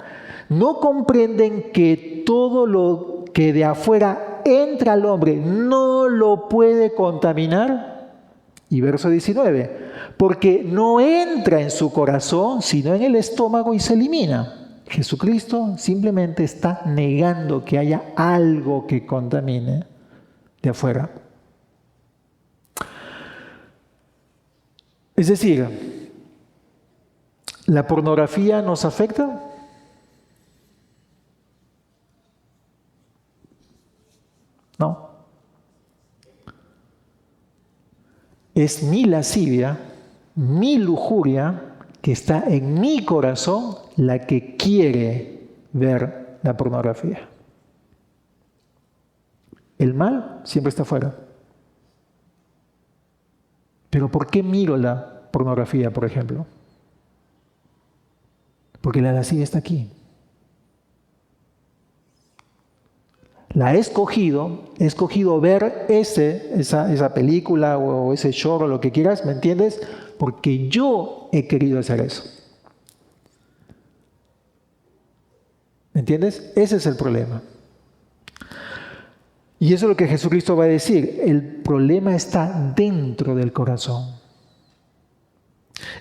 ¿No comprenden que todo lo que de afuera entra al hombre no lo puede contaminar? Y verso 19, porque no entra en su corazón, sino en el estómago y se elimina. Jesucristo simplemente está negando que haya algo que contamine de afuera. Es decir, ¿la pornografía nos afecta? No. Es mi lascivia, mi lujuria, que está en mi corazón, la que quiere ver la pornografía. El mal siempre está afuera. Pero ¿por qué miro la pornografía, por ejemplo? Porque la lascivia está aquí. La he escogido ver esa película o ese show o lo que quieras, ¿me entiendes? Porque yo he querido hacer eso. ¿Me entiendes? Ese es el problema. Y eso es lo que Jesucristo va a decir. El problema está dentro del corazón.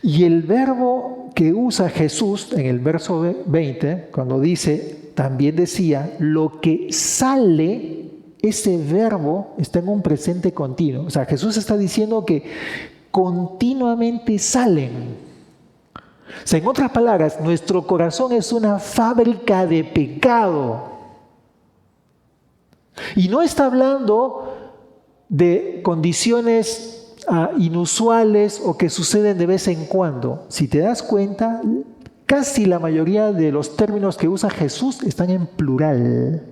Y el verbo que usa Jesús en el verso 20, cuando dice, también decía, lo que sale, ese verbo está en un presente continuo. O sea, Jesús está diciendo que continuamente salen. O sea, en otras palabras, nuestro corazón es una fábrica de pecado. Y no está hablando de condiciones inusuales o que suceden de vez en cuando. Si te das cuenta, casi la mayoría de los términos que usa Jesús están en plural.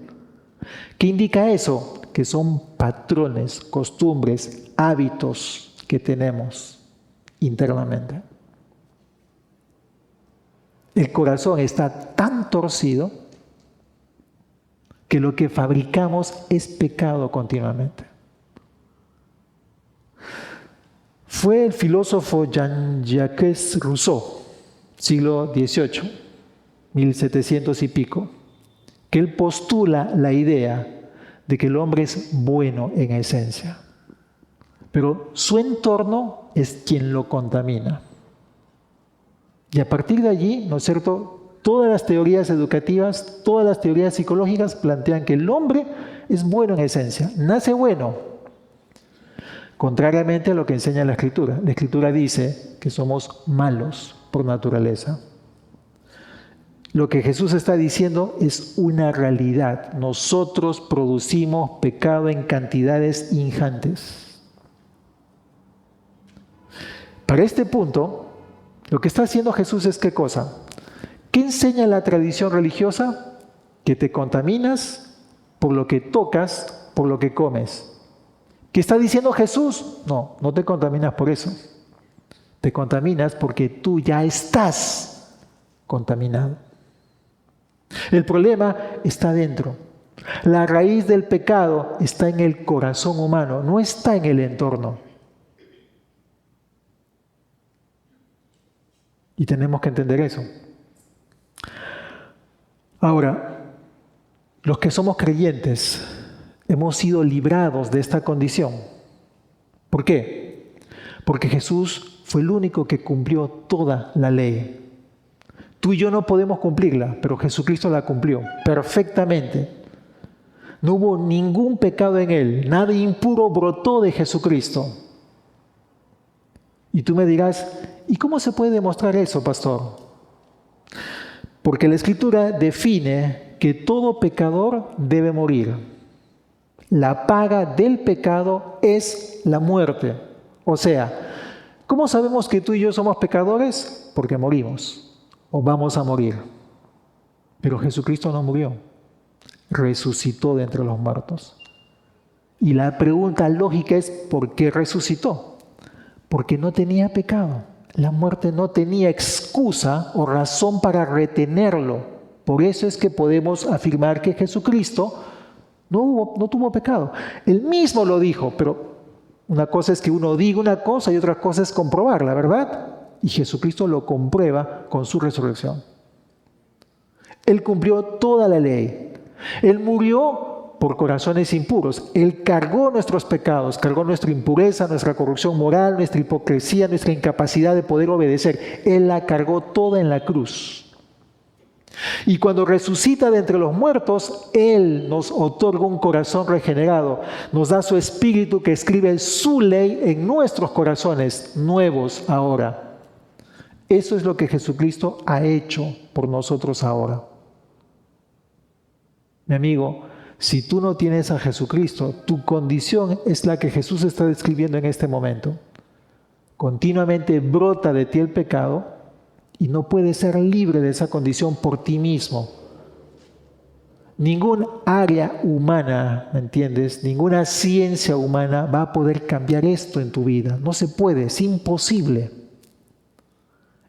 ¿Qué indica eso? Que son patrones, costumbres, hábitos que tenemos internamente. El corazón está tan torcido que lo que fabricamos es pecado continuamente. Fue el filósofo Jean-Jacques Rousseau, siglo XVIII, 1700 y pico, que él postula la idea de que el hombre es bueno en esencia, pero su entorno es quien lo contamina. Y a partir de allí, ¿no es cierto?, todas las teorías educativas, todas las teorías psicológicas plantean que el hombre es bueno en esencia, nace bueno. Contrariamente a lo que enseña la Escritura. La Escritura dice que somos malos por naturaleza. Lo que Jesús está diciendo es una realidad. Nosotros producimos pecado en cantidades ingentes. Para este punto, lo que está haciendo Jesús es ¿qué cosa? ¿Qué enseña la tradición religiosa? Que te contaminas por lo que tocas, por lo que comes. ¿Qué está diciendo Jesús? No, no te contaminas por eso. Te contaminas porque tú ya estás contaminado. El problema está dentro. La raíz del pecado está en el corazón humano, no está en el entorno. Y tenemos que entender eso. Ahora, los que somos creyentes hemos sido librados de esta condición. ¿Por qué? Porque Jesús fue el único que cumplió toda la ley. Tú y yo no podemos cumplirla, pero Jesucristo la cumplió perfectamente. No hubo ningún pecado en él, nada impuro brotó de Jesucristo. Y tú me dirás, ¿y cómo se puede demostrar eso, pastor? Porque la Escritura define que todo pecador debe morir. La paga del pecado es la muerte. O sea, ¿cómo sabemos que tú y yo somos pecadores? Porque morimos o vamos a morir. Pero Jesucristo no murió, resucitó de entre los muertos. Y la pregunta lógica es, ¿por qué resucitó? Porque no tenía pecado. La muerte no tenía excusa o razón para retenerlo. Por eso es que podemos afirmar que Jesucristo No tuvo pecado. Él mismo lo dijo, pero una cosa es que uno diga una cosa y otra cosa es comprobarla, ¿verdad? Y Jesucristo lo comprueba con su resurrección. Él cumplió toda la ley. Él murió por corazones impuros. Él cargó nuestros pecados, cargó nuestra impureza, nuestra corrupción moral, nuestra hipocresía, nuestra incapacidad de poder obedecer. Él la cargó toda en la cruz. Y cuando resucita de entre los muertos, Él nos otorga un corazón regenerado, nos da su Espíritu que escribe su ley en nuestros corazones nuevos ahora. Eso es lo que Jesucristo ha hecho por nosotros ahora. Mi amigo, si tú no tienes a Jesucristo, tu condición es la que Jesús está describiendo en este momento. Continuamente brota de ti el pecado y no puedes ser libre de esa condición por ti mismo. Ningún área humana, ¿me entiendes? Ninguna ciencia humana va a poder cambiar esto en tu vida. No se puede, es imposible.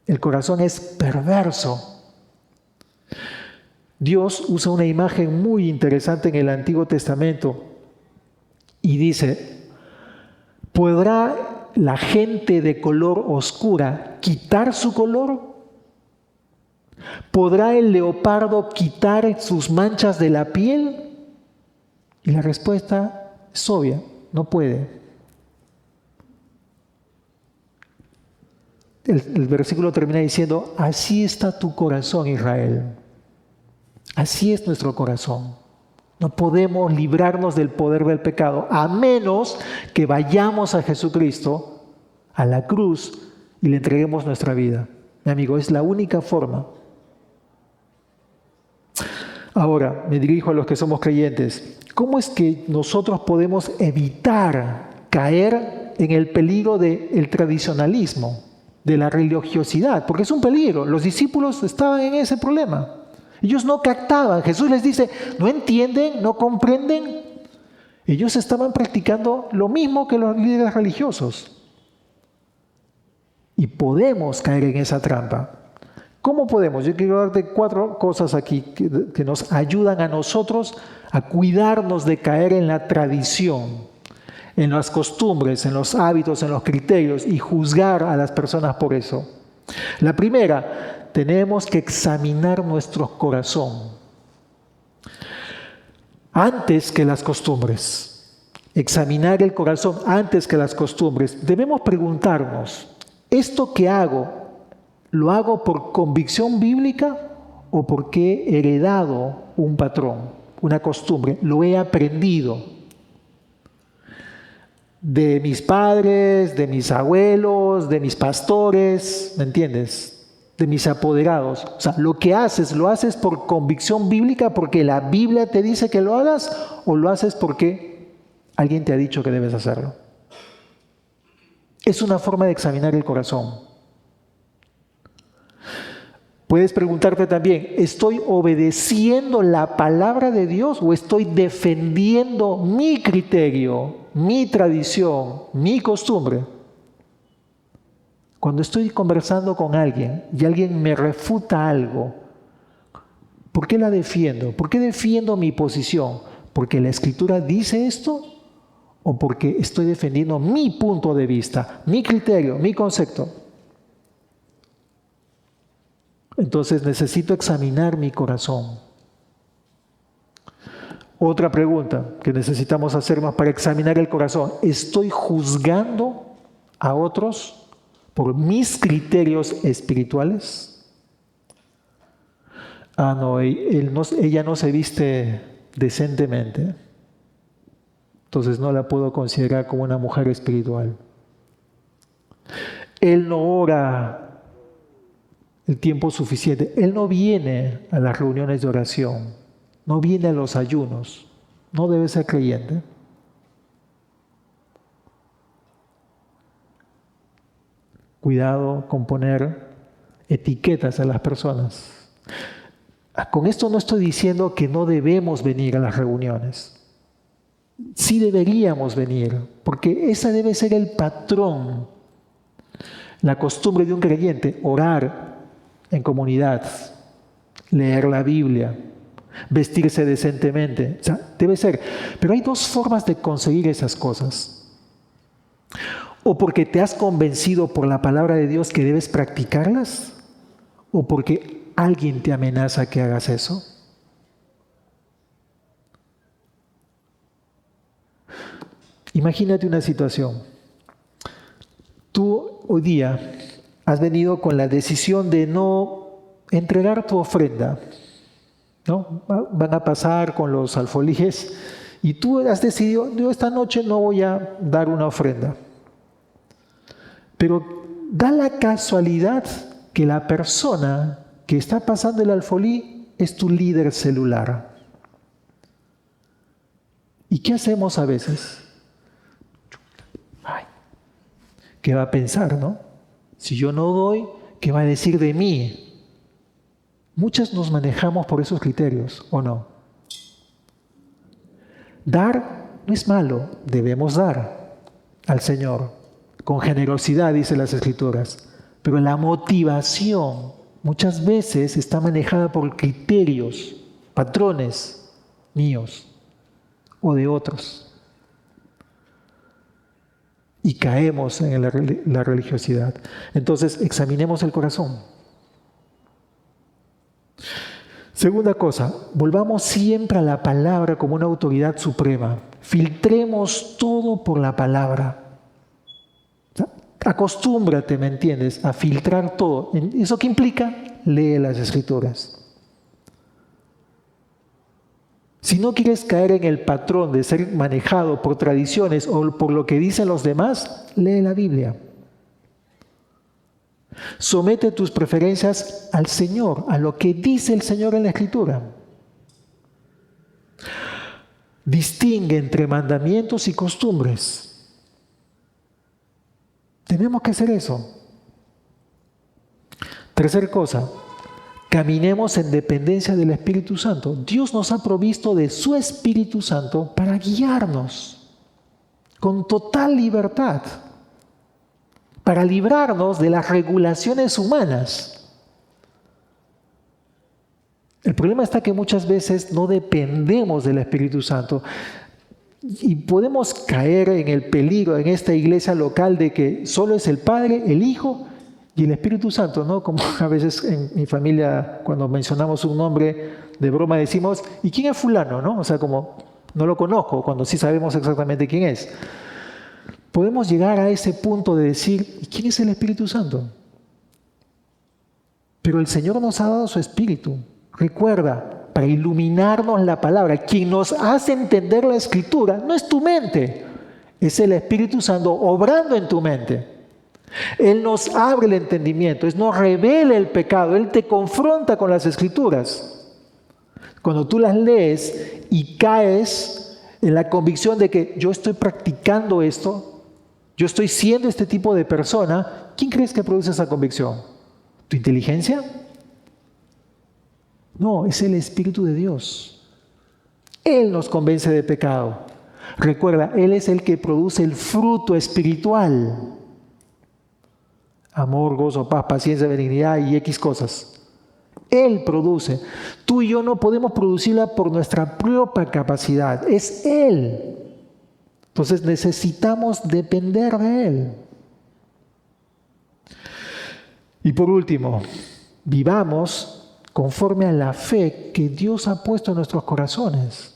El corazón es perverso. Dios usa una imagen muy interesante en el Antiguo Testamento y dice, ¿podrá la gente de color oscura quitar su color? ¿Podrá el leopardo quitar sus manchas de la piel? Y la respuesta es obvia, no puede. El versículo termina diciendo, así está tu corazón, Israel. Así es nuestro corazón. No podemos librarnos del poder del pecado, a menos que vayamos a Jesucristo, a la cruz, y le entreguemos nuestra vida. Mi amigo, es la única forma. Ahora, me dirijo a los que somos creyentes. ¿Cómo es que nosotros podemos evitar caer en el peligro del tradicionalismo, de la religiosidad? Porque es un peligro. Los discípulos estaban en ese problema. Ellos no captaban. Jesús les dice, ¿no entienden? ¿No comprenden? Ellos estaban practicando lo mismo que los líderes religiosos. Y podemos caer en esa trampa. ¿Cómo podemos? Yo quiero darte 4 cosas aquí que nos ayudan a nosotros a cuidarnos de caer en la tradición, en las costumbres, en los hábitos, en los criterios y juzgar a las personas por eso. La primera, tenemos que examinar nuestro corazón antes que las costumbres. Examinar el corazón antes que las costumbres. Debemos preguntarnos, ¿esto que hago, lo hago por convicción bíblica o porque he heredado un patrón, una costumbre? Lo he aprendido de mis padres, de mis abuelos, de mis pastores, ¿me entiendes? De mis apoderados. O sea, lo que haces, ¿lo haces por convicción bíblica porque la Biblia te dice que lo hagas o lo haces porque alguien te ha dicho que debes hacerlo? Es una forma de examinar el corazón. Puedes preguntarte también, ¿estoy obedeciendo la palabra de Dios o estoy defendiendo mi criterio, mi tradición, mi costumbre? Cuando estoy conversando con alguien y alguien me refuta algo, ¿por qué la defiendo? ¿Por qué defiendo mi posición? ¿Porque la Escritura dice esto? ¿O porque estoy defendiendo mi punto de vista, mi criterio, mi concepto? Entonces necesito examinar mi corazón. Otra pregunta que necesitamos hacernos para examinar el corazón. ¿Estoy juzgando a otros por mis criterios espirituales? No, ella no se viste decentemente. Entonces no la puedo considerar como una mujer espiritual. Él no ora el tiempo suficiente. Él no viene a las reuniones de oración, no viene a los ayunos, no debe ser creyente. Cuidado con poner etiquetas a las personas. Con esto no estoy diciendo que no debemos venir a las reuniones. Sí deberíamos venir, porque esa debe ser el patrón, la costumbre de un creyente, orar en comunidad, leer la Biblia. vestirse decentemente. O sea, debe ser. Pero hay dos formas de conseguir esas cosas. O porque te has convencido por la palabra de Dios que debes practicarlas, o porque alguien te amenaza que hagas eso. Imagínate una situación. Tú hoy día has venido con la decisión de no entregar tu ofrenda, ¿no? Van a pasar con los alfolíes y tú has decidido, yo esta noche no voy a dar una ofrenda. Pero da la casualidad que la persona que está pasando el alfolí es tu líder celular. ¿Y qué hacemos a veces? Ay, ¿qué va a pensar, no? Si yo no doy, ¿qué va a decir de mí? Muchas nos manejamos por esos criterios, ¿o no? Dar no es malo, debemos dar al Señor, con generosidad, dicen las Escrituras. Pero la motivación muchas veces está manejada por criterios, patrones míos o de otros. Y caemos en la religiosidad. Entonces, examinemos el corazón. Segunda cosa, volvamos siempre a la palabra como una autoridad suprema. Filtremos todo por la palabra. Acostúmbrate, ¿me entiendes?, a filtrar todo. ¿Eso qué implica? Lee las Escrituras. Si no quieres caer en el patrón de ser manejado por tradiciones o por lo que dicen los demás, lee la Biblia. Somete tus preferencias al Señor, a lo que dice el Señor en la Escritura. Distingue entre mandamientos y costumbres. Tenemos que hacer eso. Tercer cosa, caminemos en dependencia del Espíritu Santo. Dios nos ha provisto de su Espíritu Santo para guiarnos con total libertad, para librarnos de las regulaciones humanas. El problema está que muchas veces no dependemos del Espíritu Santo y podemos caer en el peligro en esta iglesia local de que solo es el Padre, el Hijo y el Espíritu Santo, ¿no? Como a veces en mi familia, cuando mencionamos un nombre de broma, decimos, ¿y quién es fulano, no? O sea, como no lo conozco, cuando sí sabemos exactamente quién es. Podemos llegar a ese punto de decir, ¿y quién es el Espíritu Santo? Pero el Señor nos ha dado su Espíritu. Recuerda, para iluminarnos la palabra, quien nos hace entender la Escritura no es tu mente, es el Espíritu Santo obrando en tu mente. Él nos abre el entendimiento, Él nos revela el pecado, Él te confronta con las Escrituras. Cuando tú las lees y caes en la convicción de que yo estoy practicando esto, yo estoy siendo este tipo de persona, ¿quién crees que produce esa convicción? ¿Tu inteligencia? No, es el Espíritu de Dios. Él nos convence de pecado. Recuerda, Él es el que produce el fruto espiritual. Amor, gozo, paz, paciencia, benignidad y X cosas. Él produce. Tú y yo no podemos producirla por nuestra propia capacidad. Es Él. Entonces necesitamos depender de Él. Y por último, vivamos conforme a la fe que Dios ha puesto en nuestros corazones.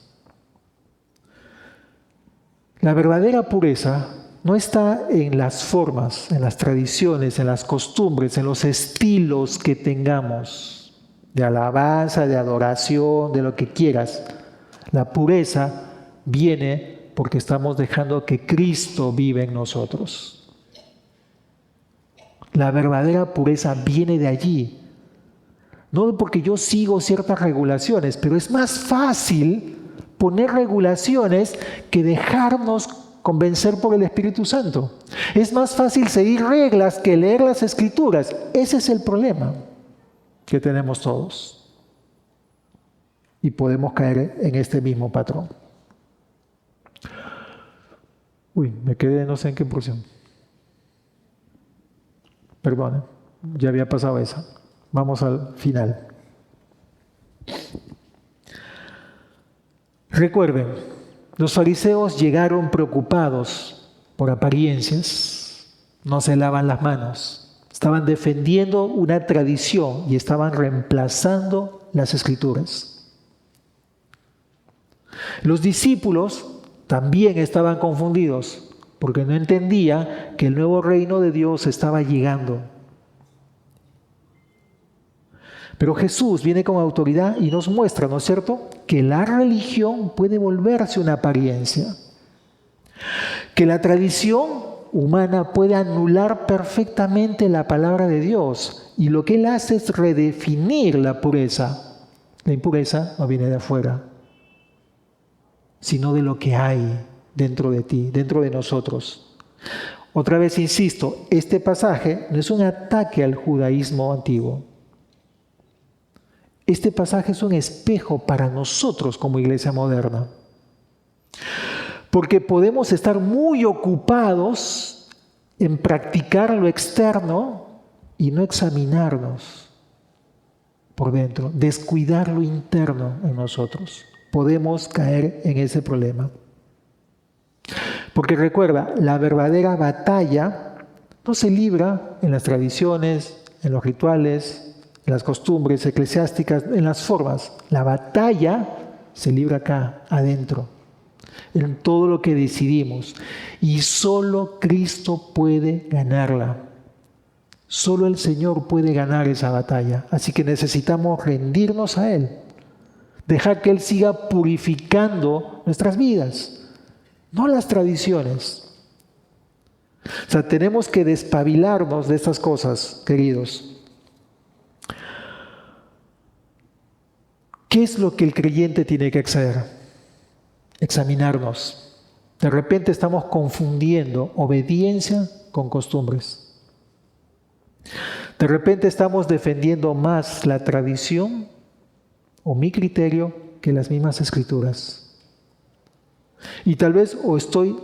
La verdadera pureza no está en las formas, en las tradiciones, en las costumbres, en los estilos que tengamos, de alabanza, de adoración, de lo que quieras. La pureza viene porque estamos dejando que Cristo vive en nosotros. La verdadera pureza viene de allí. No porque yo sigo ciertas regulaciones, pero es más fácil poner regulaciones que dejarnos convencer por el Espíritu Santo. Es más fácil seguir reglas que leer las Escrituras. Ese es el problema que tenemos todos. Y podemos caer en este mismo patrón. Uy, me quedé no sé en qué porción. Perdón, ya había pasado esa. Vamos al final. Recuerden, los fariseos llegaron preocupados por apariencias, no se lavan las manos, estaban defendiendo una tradición y estaban reemplazando las escrituras. Los discípulos también estaban confundidos porque no entendían que el nuevo reino de Dios estaba llegando. Pero Jesús viene con autoridad y nos muestra, ¿no es cierto?, que la religión puede volverse una apariencia, que la tradición humana puede anular perfectamente la palabra de Dios y lo que Él hace es redefinir la pureza. La impureza no viene de afuera, sino de lo que hay dentro de ti, dentro de nosotros. Otra vez insisto, este pasaje no es un ataque al judaísmo antiguo. Este pasaje es un espejo para nosotros como iglesia moderna. Porque podemos estar muy ocupados en practicar lo externo y no examinarnos por dentro, descuidar lo interno en nosotros. Podemos caer en ese problema. Porque recuerda, la verdadera batalla no se libra en las tradiciones, en los rituales, en las costumbres eclesiásticas, en las formas. La batalla se libra acá, adentro, en todo lo que decidimos. Y solo Cristo puede ganarla. Solo el Señor puede ganar esa batalla. Así que necesitamos rendirnos a Él. Dejar que Él siga purificando nuestras vidas, no las tradiciones. O sea, tenemos que despabilarnos de estas cosas, queridos. ¿Qué es lo que el creyente tiene que hacer? Examinarnos. De repente estamos confundiendo obediencia con costumbres. De repente estamos defendiendo más la tradición o mi criterio que las mismas escrituras. Y tal vez o estoy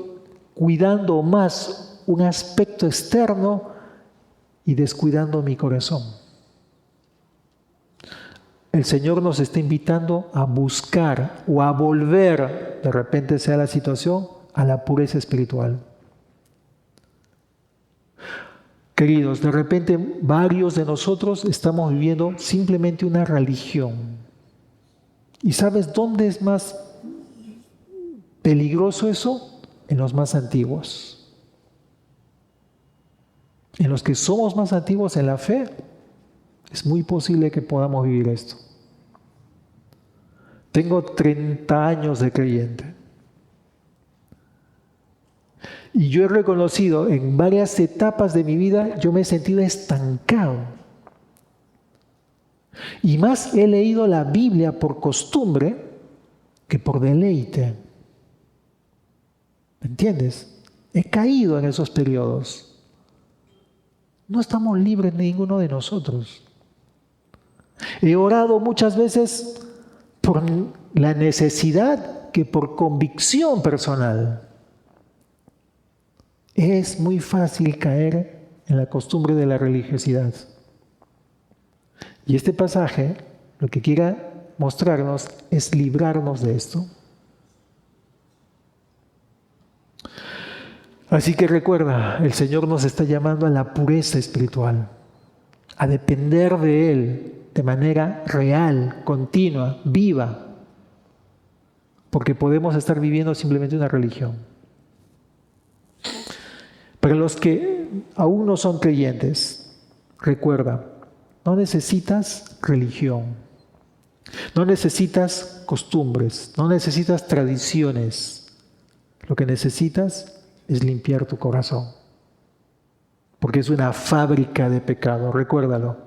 cuidando más un aspecto externo y descuidando mi corazón. El Señor nos está invitando a buscar o a volver, de repente sea la situación, a la pureza espiritual. Queridos, de repente varios de nosotros estamos viviendo simplemente una religión. ¿Y sabes dónde es más peligroso eso? En los más antiguos. En los que somos más antiguos en la fe, es muy posible que podamos vivir esto. Tengo 30 años de creyente. Y yo he reconocido en varias etapas de mi vida, yo me he sentido estancado. Y más he leído la Biblia por costumbre que por deleite. ¿Me entiendes? He caído en esos periodos. No estamos libres ninguno de nosotros. He orado muchas veces por la necesidad que por convicción personal. Es muy fácil caer en la costumbre de la religiosidad. Y este pasaje lo que quiera mostrarnos es librarnos de esto. Así que recuerda, el Señor nos está llamando a la pureza espiritual, a depender de Él de manera real, continua, viva, porque podemos estar viviendo simplemente una religión. Para los que aún no son creyentes, recuerda, no necesitas religión, no necesitas costumbres, no necesitas tradiciones. Lo que necesitas es limpiar tu corazón, porque es una fábrica de pecado, recuérdalo.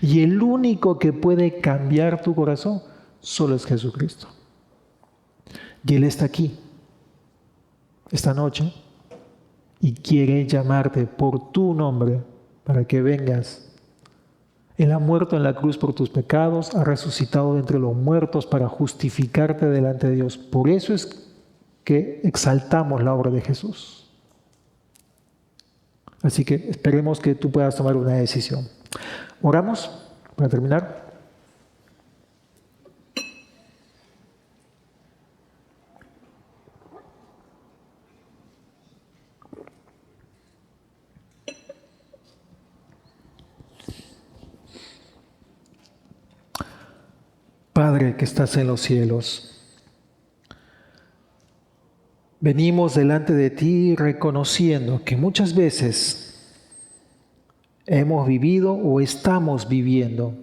Y el único que puede cambiar tu corazón solo es Jesucristo. Y Él está aquí, esta noche, y quiere llamarte por tu nombre para que vengas. Él ha muerto en la cruz por tus pecados, ha resucitado de entre los muertos para justificarte delante de Dios. Por eso es que exaltamos la obra de Jesús. Así que esperemos que tú puedas tomar una decisión. Oramos para terminar. Padre que estás en los cielos, venimos delante de ti reconociendo que muchas veces hemos vivido o estamos viviendo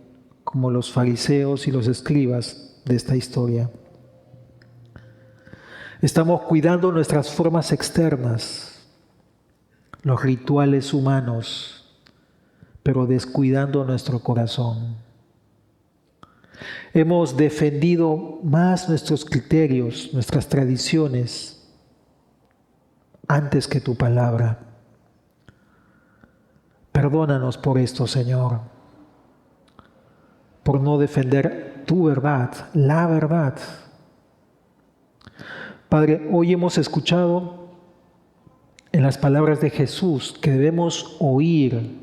como los fariseos y los escribas de esta historia. Estamos cuidando nuestras formas externas, los rituales humanos, pero descuidando nuestro corazón. Hemos defendido más nuestros criterios, nuestras tradiciones, antes que tu palabra. Perdónanos por esto, Señor, por no defender tu verdad, la verdad. Padre, hoy hemos escuchado en las palabras de Jesús que debemos oír,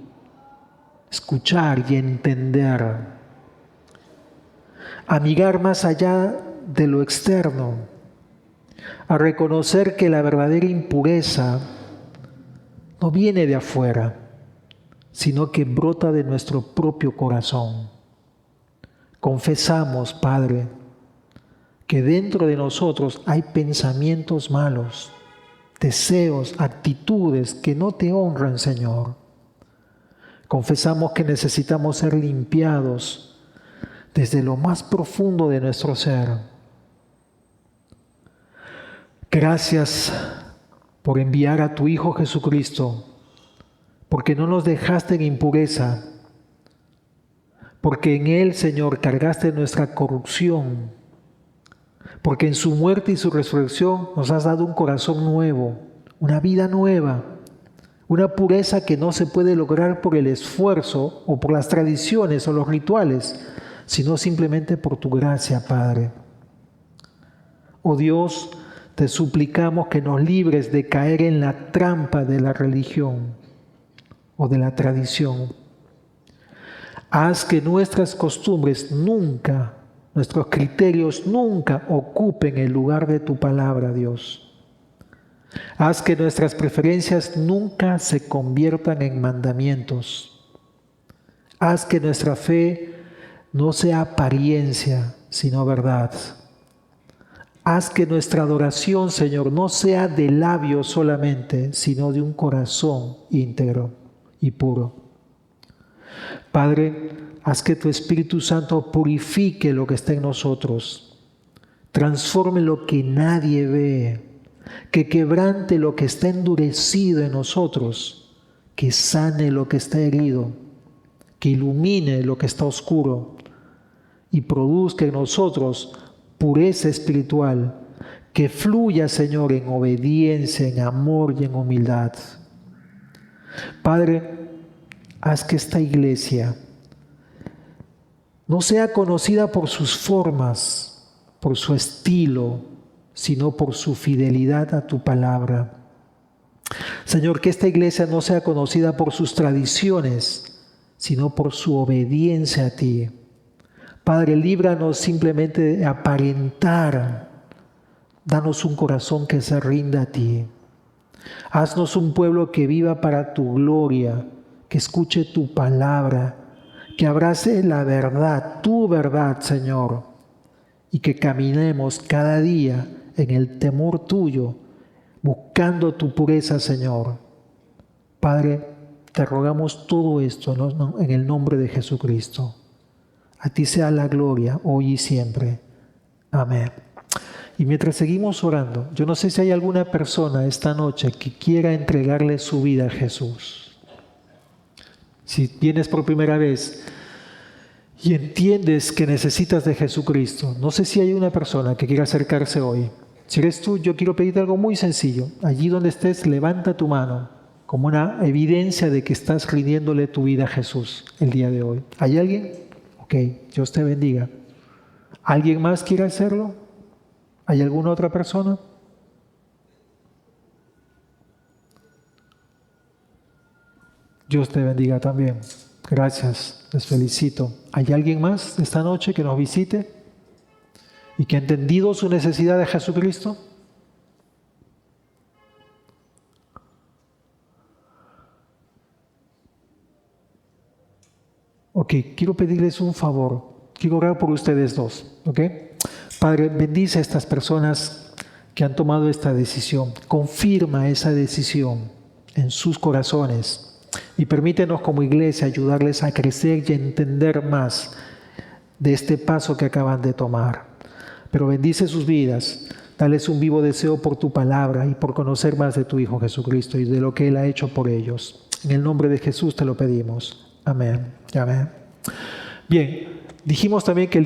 escuchar y entender, a mirar más allá de lo externo, a reconocer que la verdadera impureza no viene de afuera, sino que brota de nuestro propio corazón. Confesamos, Padre, que dentro de nosotros hay pensamientos malos, deseos, actitudes que no te honran, Señor. Confesamos que necesitamos ser limpiados desde lo más profundo de nuestro ser. Gracias por enviar a tu Hijo Jesucristo, porque no nos dejaste en impureza, porque en Él, Señor, cargaste nuestra corrupción, porque en su muerte y su resurrección nos has dado un corazón nuevo, una vida nueva, una pureza que no se puede lograr por el esfuerzo o por las tradiciones o los rituales, sino simplemente por tu gracia, Padre. Oh Dios, te suplicamos que nos libres de caer en la trampa de la religión o de la tradición. Haz que nuestras costumbres nunca, nuestros criterios nunca ocupen el lugar de tu palabra, Dios. Haz que nuestras preferencias nunca se conviertan en mandamientos. Haz que nuestra fe no sea apariencia, sino verdad. Haz que nuestra adoración, Señor, no sea de labios solamente, sino de un corazón íntegro y puro. Padre, haz que tu Espíritu Santo purifique lo que está en nosotros, transforme lo que nadie ve, que quebrante lo que está endurecido en nosotros, que sane lo que está herido, que ilumine lo que está oscuro y produzca en nosotros pureza espiritual, que fluya, Señor, en obediencia, en amor y en humildad. Padre, haz que esta iglesia no sea conocida por sus formas, por su estilo, sino por su fidelidad a tu palabra. Señor, que esta iglesia no sea conocida por sus tradiciones, sino por su obediencia a ti. Padre, líbranos simplemente de aparentar. Danos un corazón que se rinda a ti. Haznos un pueblo que viva para tu gloria, que escuche tu palabra, que abrace la verdad, tu verdad, Señor, y que caminemos cada día en el temor tuyo, buscando tu pureza, Señor. Padre, te rogamos todo esto en el nombre de Jesucristo. A ti sea la gloria, hoy y siempre. Amén. Y mientras seguimos orando, yo no sé si hay alguna persona esta noche que quiera entregarle su vida a Jesús. Si vienes por primera vez y entiendes que necesitas de Jesucristo, no sé si hay una persona que quiera acercarse hoy. Si eres tú, yo quiero pedirte algo muy sencillo. Allí donde estés, levanta tu mano como una evidencia de que estás rindiéndole tu vida a Jesús el día de hoy. ¿Hay alguien? Ok, Dios te bendiga. ¿Alguien más quiere hacerlo? ¿Hay alguna otra persona? Dios te bendiga también. Gracias, les felicito. ¿Hay alguien más esta noche que nos visite y que ha entendido su necesidad de Jesucristo? Ok, quiero pedirles un favor. Quiero orar por ustedes dos, ¿ok? Padre, bendice a estas personas que han tomado esta decisión. Confirma esa decisión en sus corazones y permítenos como iglesia ayudarles a crecer y a entender más de este paso que acaban de tomar. Pero bendice sus vidas, dales un vivo deseo por tu palabra y por conocer más de tu Hijo Jesucristo y de lo que Él ha hecho por ellos. En el nombre de Jesús te lo pedimos. Amén. Amén. Bien, dijimos también que el día